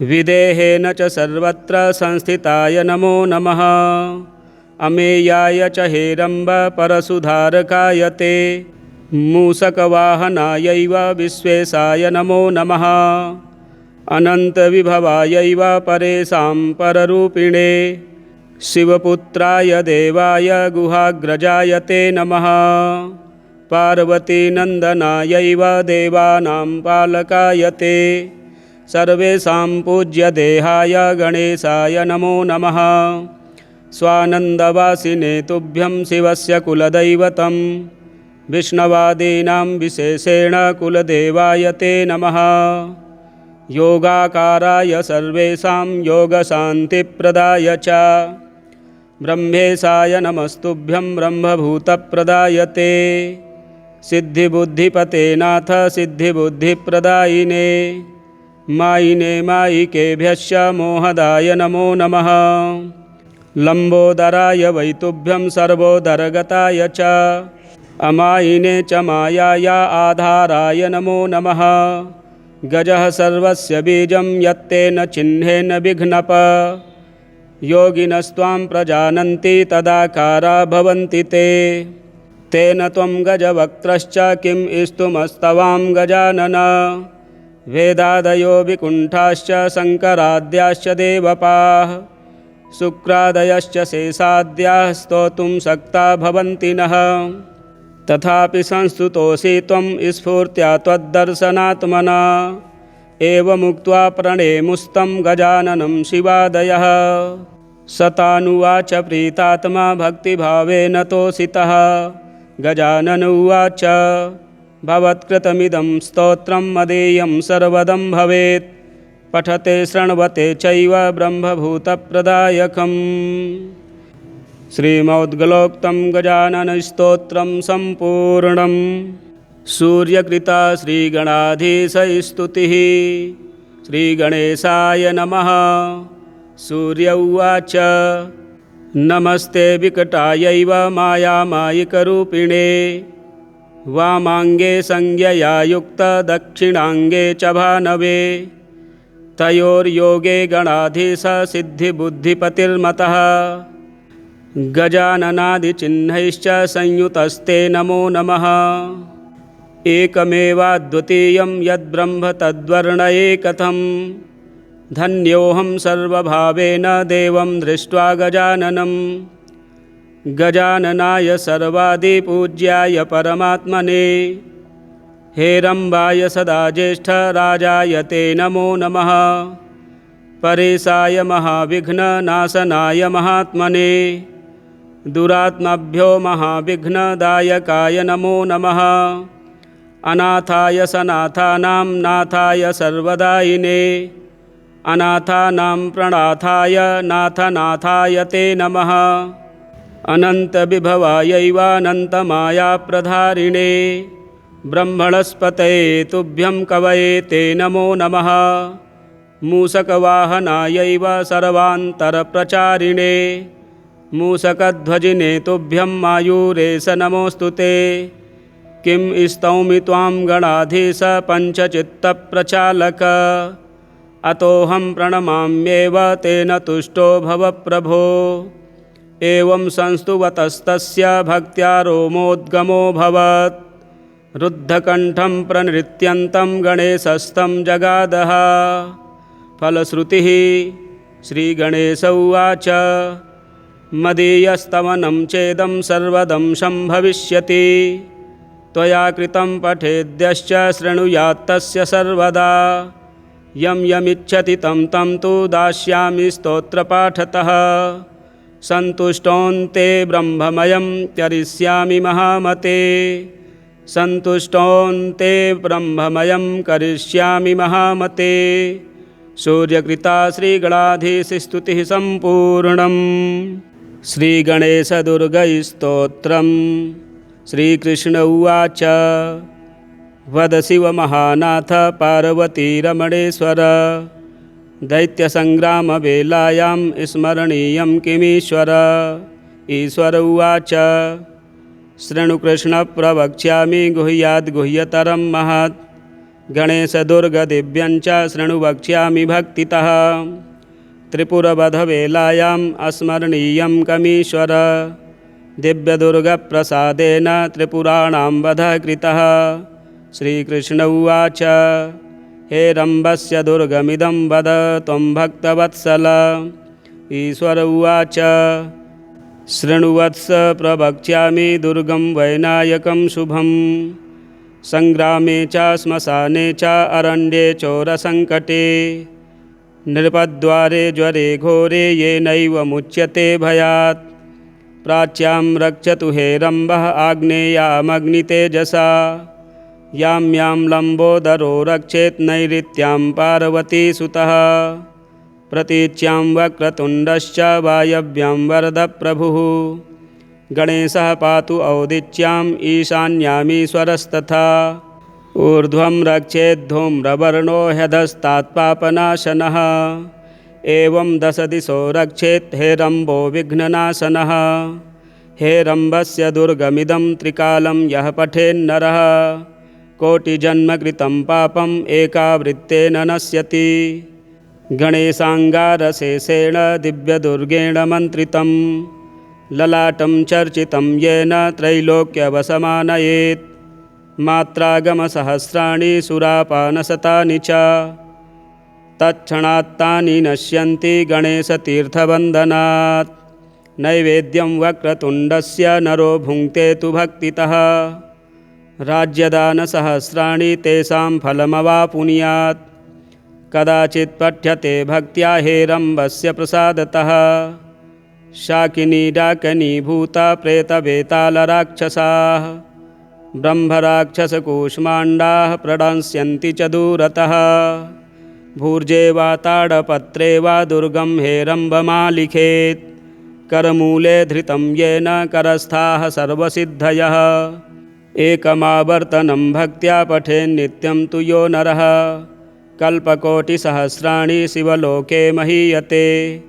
S1: विदेहेन च सर्वत्र संस्थिताय नमो नमः। अमेयाय च हेरम्ब परशुधारकाय ते मूषकवाहनायैव विश्वेशाय नमो नमः। अनन्तविभवायैव परेषां पररूपिणे शिवपुत्राय देवाय गुहाग्रजाय ते नमः। पार्वतीनन्दनायैव देवानां पालकाय ते सर्वेषां पूज्यदेहाय गणेशाय नमो नमः। स्वानन्दवासिने तुभ्यं शिवस्य कुलदैवतं विष्णवादीनां विशेषेण कुलदेवाय ते नमः। योगाकाराय सर्वेषां योगशान्तिप्रदाय च ब्रह्मेशाय नमस्तुभ्यं ब्रह्मभूतप्रदाय ते सिद्धिबुद्धिपते नाथ सिद्धिबुद्धिप्रदायिने मायिने मायिकेभ्यश्च मोहदाय नमो नमः। लम्बोदराय वैतुभ्यं सर्वोदरगताय च अमायिने च मायाया आधाराय नमो नमः। गजः सर्वस्य बीजं यत्तेन चिह्नेन विघ्नप योगिनस्त्वां प्रजानन्ति तदाकारा भवन्ति ते तेन त्वं गजवक्त्रश्च किं स्तुमस्तवां गजानन। वेदादयो विकुण्ठाश्च शङ्कराद्याश्च देवपाः शुक्रादयश्च शेषाद्याः स्तोतुं शक्ता भवन्ति नः। तथापि संस्तुतोऽसि त्वं स्फूर्त्या त्वद्दर्शनात्मना एवमुक्त्वा प्रणेमुस्तं गजाननं शिवादयः। सतानुवाच प्रीतात्मा भक्तिभावेन तोषितः गजानन उवाच भवत्कृतमिदं स्तोत्रं मदेयं सर्वदं भवेत् पठते शृण्वते चैव ब्रह्मभूतप्रदायकम्। श्रीमद्गलोक्तं गजाननस्तोत्रं सम्पूर्णम्। सूर्यकृता श्रीगणाधीशस्तुतिः श्रीगणेशाय नमः। सूर्य उवाच नमस्ते विकटायैव मायामायिकरूपिणे वामाङ्गे संज्ञया युक्त दक्षिणाङ्गे च भानवे तयोर्योगे गणाधीश सिद्धिबुद्धिपतिर्मतः गजाननादिचिह्नैश्च संयुतस्ते नमो नमः। एकमेवाद्वितीयं यद्ब्रह्म तद्वर्णये कथं धन्योऽहं सर्वभावेन देवं दृष्ट्वा गजाननं। गजाननाय सर्वादिपूज्याय परमात्मने हेरम्बाय सदा ज्येष्ठराजाय ते नमो नमः। परेशाय महाविघ्ननाशनाय महात्मने दुरात्मभ्यो महाविघ्नदायकाय नमो नमः। अनाथाय सनाथानां नाथाय सर्वदायिने अनाथानां प्रणाथाय नाथनाथाय ते नमः। अनन्तविभवायैवानन्तमायाप्रधारिणे ब्रह्मणस्पतये तुभ्यं कवये ते नमो नमः। मूषकवाहनायैव सर्वान्तरप्रचारिणे मूषकध्वजिने तुभ्यं मायूरेश नमोऽस्तु ते। किं स्तौमि त्वां गणाधीश पञ्चचित्तप्रचालक अतोऽहं प्रणमाम्येव तेन तुष्टो भव प्रभो। एवं संस्तुवतस्तस्य भक्त्या रोमोद्गमोऽभवत् रुद्धकण्ठं प्रणृत्यन्तं गणेशस्तं जगादः। फलश्रुतिः श्रीगणेश उवाच मदीयस्तवनं चेदं सर्वदं सम्भविष्यति त्वया कृतं पठेद्यश्च शृणुयात्तस्य सर्वदा। यं यमिच्छति तं तं तु दास्यामि स्तोत्रपाठतः। सन्तुष्टोऽन्ते ब्रह्ममयं करिष्यामि महामते। सन्तुष्टोऽन्ते ब्रह्ममयं करिष्यामि महामते। सूर्यकृता श्रीगणाधीशस्तुतिः सम्पूर्णम्। श्रीगणेशदुर्गस्तोत्रम्। श्रीकृष्ण उवाच वद शिवमहानाथ पार्वतीरमणेश्वर दैत्यसङ्ग्रामवेलायां स्मरणीयं किमीश्वर। ईश्वर उवाच शृणु कृष्ण प्रवक्ष्यामि गुह्याद् गुह्यतरं महत् गणेशदुर्गदिव्यञ्च शृणु वक्ष्यामि भक्तितः। त्रिपुरवधवेलायाम् अस्मरणीयं कमीश्वर दिव्यदुर्गप्रसादेन त्रिपुराणां वधः कृतः। श्रीकृष्ण उवाच हे रम्भस्य दुर्गमिदं वद त्वं भक्तवत्सल। ईश्वर उवाच शृणुवत्स प्रवक्ष्यामि दुर्गं वैनायकं शुभम् सङ्ग्रामे च श्मशाने च अरण्ये चोरसङ्कटे नृपद्वारे ज्वरे घोरे येनैव मुच्यते भयात्। प्राच्यां रक्षतु हे रम्भः आग्नेयामग्नितेजसा यां यां लम्बोदरो रक्षेत् नैऋत्यां पार्वतीसुतः प्रतीच्यां वक्रतुण्डश्च वायव्यां वरदप्रभुः। गणेशः पातु औदिच्याम् ईशान्यामीश्वरस्तथा ऊर्ध्वं रक्षेद्धूम्रवर्णो ह्यधस्तात्पापनाशनः एवं दशदिशो रक्षेत् हे रम्भो विघ्ननाशनः। हे रम्भस्य दुर्गमिदं त्रिकालं यः पठेन्नरः कोटिजन्मकृतं पापम् एकावृत्तेन नश्यति। गणेशाङ्गारशेषेण दिव्यदुर्गेण मन्त्रितं ललाटं चर्चितं येन त्रैलोक्यवशमानयेत्। मात्रागमसहस्राणि सुरापानशतानि च तत्क्षणात्तानि नश्यन्ति गणेशतीर्थवन्दनात्। नैवेद्यं वक्रतुण्डस्य नरो भुङ्क्ते तु भक्तितः राज्यदानसहस्राणि तेषां फलमवापुनुयात्। कदाचित् पठ्यते भक्त्या हे रम्भस्य प्रसादतः शाकिनी डाकिनी भूता प्रेतवेतालराक्षसाः ब्रह्मराक्षसकूष्माण्डाः प्रणश्यन्ति च दूरतः। भूर्जे वा ताडपत्रे वा दुर्गं हे रम्भमालिखेत् करमूले धृतं येन करस्थाः सर्वसिद्धयः। एकमावर्तनं भक्त्या पठेन्नित्यं तु यो नरः कल्पकोटिसहस्राणि शिवलोके महीयते।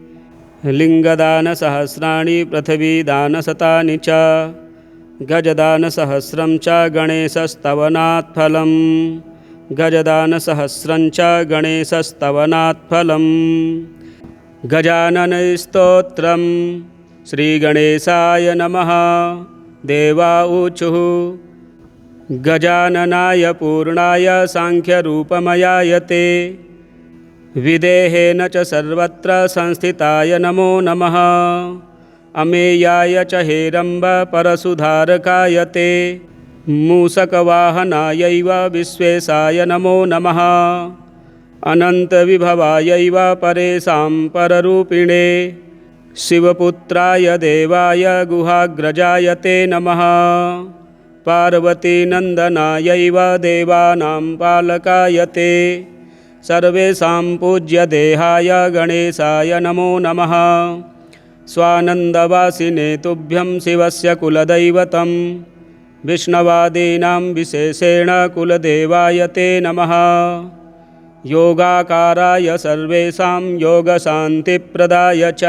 S1: लिङ्गदानसहस्राणि पृथिवीदानशतानि च गजदानसहस्रं च गणेशस्तवनात् फलम् गजदानसहस्रं च गणेशस्तवनात् फलम्। गजाननस्तोत्रम् श्रीगणेशाय नमः। देवा ऊचुः गजाननाय पूर्णाय साङ्ख्यरूपमयायते विदेहेन च सर्वत्र संस्थिताय नमो नमः। अमेयाय च हे रम्भ परशुधारकाय ते मूषकवाहनायैव विश्वेशाय नमो नमः। अनन्तविभवायैव परेशां पररूपिणे शिवपुत्राय देवाय गुहाग्रजाय ते नमः। पार्वतीनन्दनायैव देवानां पालकाय ते सर्वेषां पूज्यदेहाय गणेशाय नमो नमः। स्वानन्दवासिने तुभ्यं शिवस्य कुलदैवतं विष्णवादीनां विशेषेण कुलदेवाय ते नमः। योगाकाराय सर्वेषां योगशान्तिप्रदाय च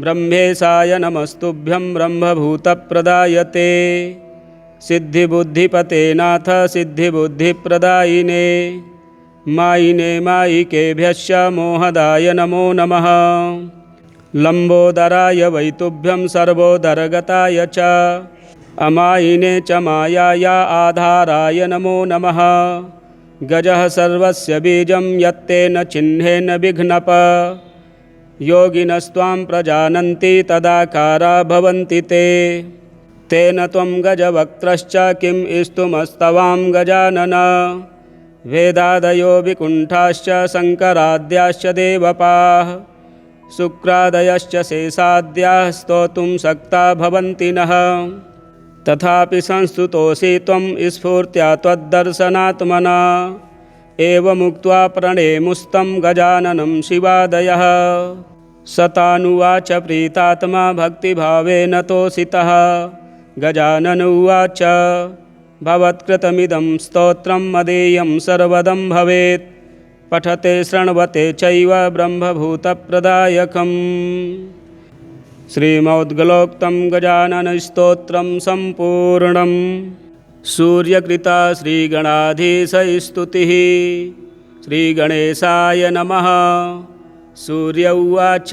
S1: ब्रह्मेशाय नमस्तुभ्यं ब्रह्मभूतप्रदाय ते। सिद्धिबुद्धिपते नाथ सिद्धिबुद्धिप्रदायिने मायिने मायिकेभ्यश्च मोहदाय नमो नमः। लम्बोदराय वैतुभ्यं सर्वोदरगताय च अमायिने च मायाय आधाराय नमो नमः। गजः सर्वस्य बीजं यत्तेन चिह्नेन विघ्नप योगिनस्त्वां प्रजानन्ति तदाकारा भवन्ति ते। तेन त्वं गजवक्त्रश्च किं स्तुमस्तवां गजानन। वेदादयो विकुण्ठाश्च शङ्कराद्याश्च देवपाः शुक्रादयश्च शेषाद्याः स्तोतुं शक्ता भवन्ति नः। तथापि संस्तुतोऽसि त्वं स्फूर्त्या त्वद्दर्शनात्मना। एवमुक्त्वा प्रणेमुस्तं गजाननं शिवादयः। सतानुवाच प्रीतात्मा भक्तिभावेन तोषितः। गजानन उवाच भवत्कृतमिदं स्तोत्रं मदीयं सर्वदं भवेत्। पठते शृण्वते चैव ब्रह्मभूतप्रदायकम्। श्रीमोद्गलोक्तं गजाननस्तोत्रं सम्पूर्णम्। सूर्यकृता श्रीगणाधीशस्तुतिः। श्रीगणेशाय नमः। सूर्य उवाच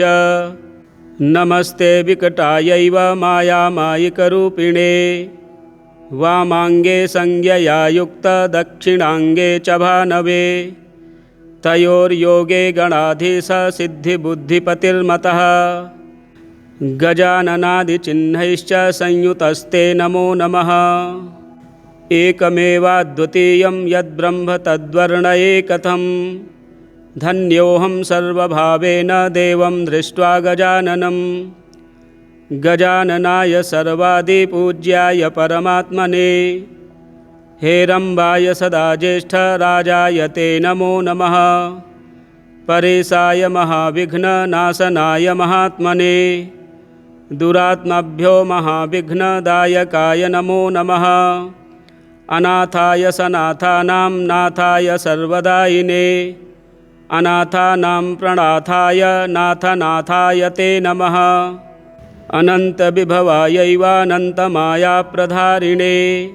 S1: नमस्ते विकटायैव मायामायिकरूपिणे। वामाङ्गे संज्ञया युक्तदक्षिणाङ्गे च भानवे। तयोर्योगे गणाधीशसिद्धिबुद्धिपतिर्मतः। गजाननादिचिह्नैश्च संयुतस्ते नमो नमः। एकमेवाद्वितीयं यद्ब्रह्म तद्वर्णये कथं। धन्योऽहं सर्वभावेन देवं दृष्ट्वा गजाननं। गजाननाय सर्वादिपूज्याय परमात्मने। हेरम्बाय सदा ज्येष्ठराजाय ते नमो नमः। परेशाय महाविघ्ननाशनाय महात्मने। दुरात्माभ्यो महाविघ्नदायकाय नमो नमः। अनाथाय सनाथानां नाथाय सर्वदायिने। अनाथानां प्रणाथाय नाथनाथाय ते नमः। अनन्तविभवायैवानन्तमायाप्रधारिणे।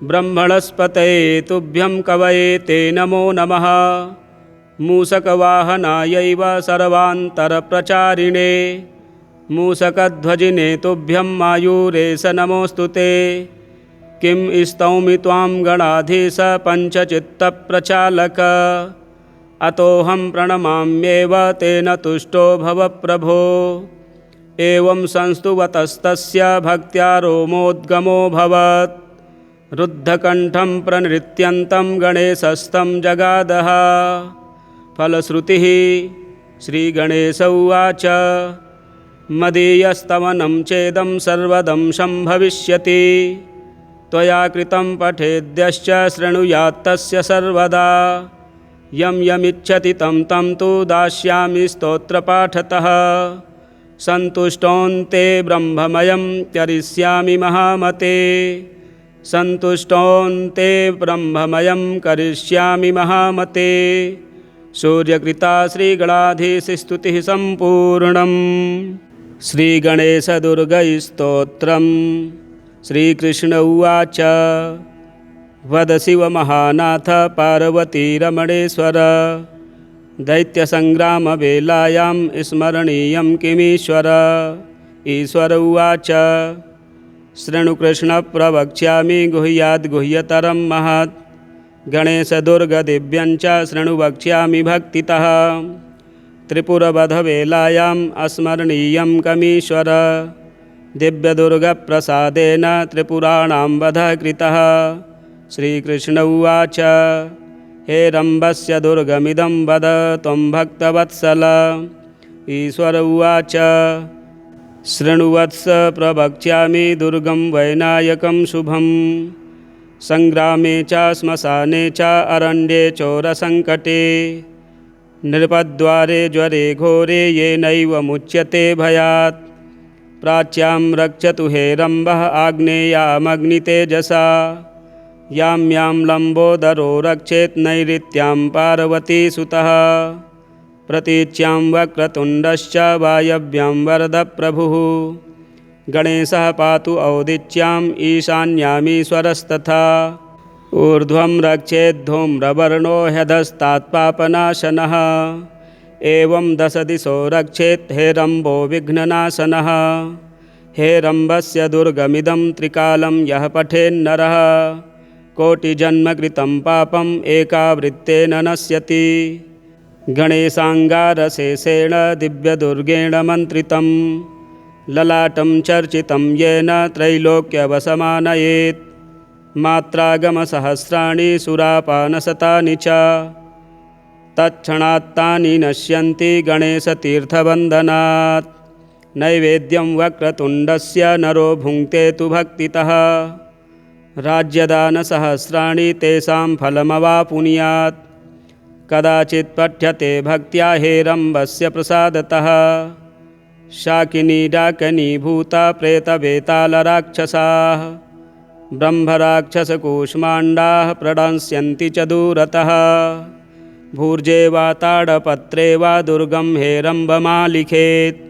S1: ब्रह्मणस्पतये तुभ्यं कवये ते नमो नमः। मूषकवाहनायैव सर्वान्तरप्रचारिणे। मूषकध्वजिने तुभ्यं मायूरेश नमोऽस्तु ते। किं स्तौमि त्वां गणाधीश पञ्चचित्तप्रचालक। अतोऽहं प्रणमाम्येव तेन तुष्टो भव प्रभो। एवं संस्तुवतस्तस्य भक्त्या रोमोद्गमोऽभवत्। रुद्धकण्ठं प्रणृत्यन्तं गणेशस्तं जगादः। फलश्रुतिः श्रीगणेश उवाच मदीयस्तवनं चेदं सर्वदं सम्भविष्यति। त्वया कृतं पठेद्यश्च शृणुयात्तस्य सर्वदा। यं यमिच्छति तं तं तु दास्यामि स्तोत्रपाठतः। सन्तुष्टोऽन्ते ब्रह्ममयं करिष्यामि महामते। सन्तुष्टोऽन्ते ब्रह्ममयं करिष्यामि महामते। सूर्यकृता श्रीगणाधीशस्तुतिः सम्पूर्णम्। श्रीगणेशदुर्गस्तोत्रम्। श्रीकृष्ण उवाच वद शिवमहानाथ पार्वतीरमणेश्वर। दैत्यसङ्ग्रामवेलायां स्मरणीयं किमीश्वर। ईश्वर उवाच शृणु कृष्ण प्रवक्ष्यामि गुह्याद्गुह्यतरं महत्। गणेशदुर्गदिव्यञ्च शृणु वक्ष्यामि भक्तितः। त्रिपुरवधवेलायाम् अस्मरणीयं कमीश्वर। दिव्यदुर्गप्रसादेन त्रिपुराणां वधः कृतः। श्रीकृष्ण उवाच हे रम्भस्य दुर्गमिदं वद त्वं भक्तवत्सल। ईश्वर उवाच शृणुवत्स प्रवक्ष्यामि दुर्गं वैनायकं शुभं। सङ्ग्रामे च श्मशाने च अरण्ये चोरसङ्कटे। नृपद्वारे ज्वरे घोरे येनैव मुच्यते भयात्। प्राच्यां रक्षतु हे रम्भः आग्नेयामग्नितेजसा। यां यां लम्बोदरो रक्षेत् नैऋत्यां पार्वतीसुतः। प्रतीच्यां वक्रतुण्डश्च वायव्यां वरदप्रभुः। गणेशः पातु औदिच्याम् ईशान्यामीश्वरस्तथा। ऊर्ध्वं रक्षेद्धूम्रवर्णो ह्यधस्तात्पापनाशनः। एवं दशदिशो रक्षेत् हे रम्भो विघ्ननाशनः। हे रम्भस्य दुर्गमिदं त्रिकालं यः पठेन्नरः। कोटिजन्मकृतं पापम् एकावृत्तेन नश्यति। गणेशाङ्गारशेषेण दिव्यदुर्गेण मन्त्रितं। ललाटं चर्चितं येन त्रैलोक्यवसमानयेत्। मात्रागमसहस्राणि सुरापानशतानि च। तत्क्षणात्तानि नश्यन्ति गणेशतीर्थवन्दनात्। नैवेद्यं वक्रतुण्डस्य नरो भुङ्क्ते तु भक्तितः। राज्यदानसहस्राणि तेषां फलमवापुनुयात्। कदाचित् पठ्यते भक्त्या हे रम्भस्य प्रसादतः। शाकिनी डाकिनी भूता प्रेतवेतालराक्षसाः। ब्रह्मराक्षसकूष्माण्डाः प्रणश्यन्ति च दूरतः भूर्जे वा ताडपत्रे वा दुर्गं हेरम्बमालिखेत्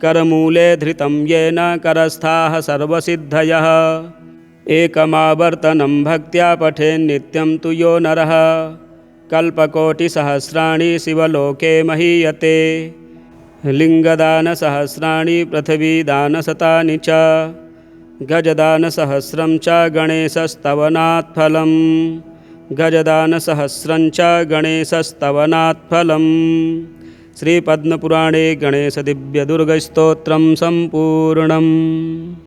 S1: करमूले धृतं येन करस्थाः सर्वसिद्धयः एकमावर्तनं भक्त्या पठेन्नित्यं तु यो नरः कल्पकोटिसहस्राणि शिवलोके महीयते लिङ्गदानसहस्राणि पृथिवीदानशतानि च गजदानसहस्रं च गणेशस्तवनात् फलं गजदानसहस्रं च गणेशस्तवनात् फलम्। श्रीपद्मपुराणे गणेशदिव्यदुर्गस्तोत्रं सम्पूर्णम्।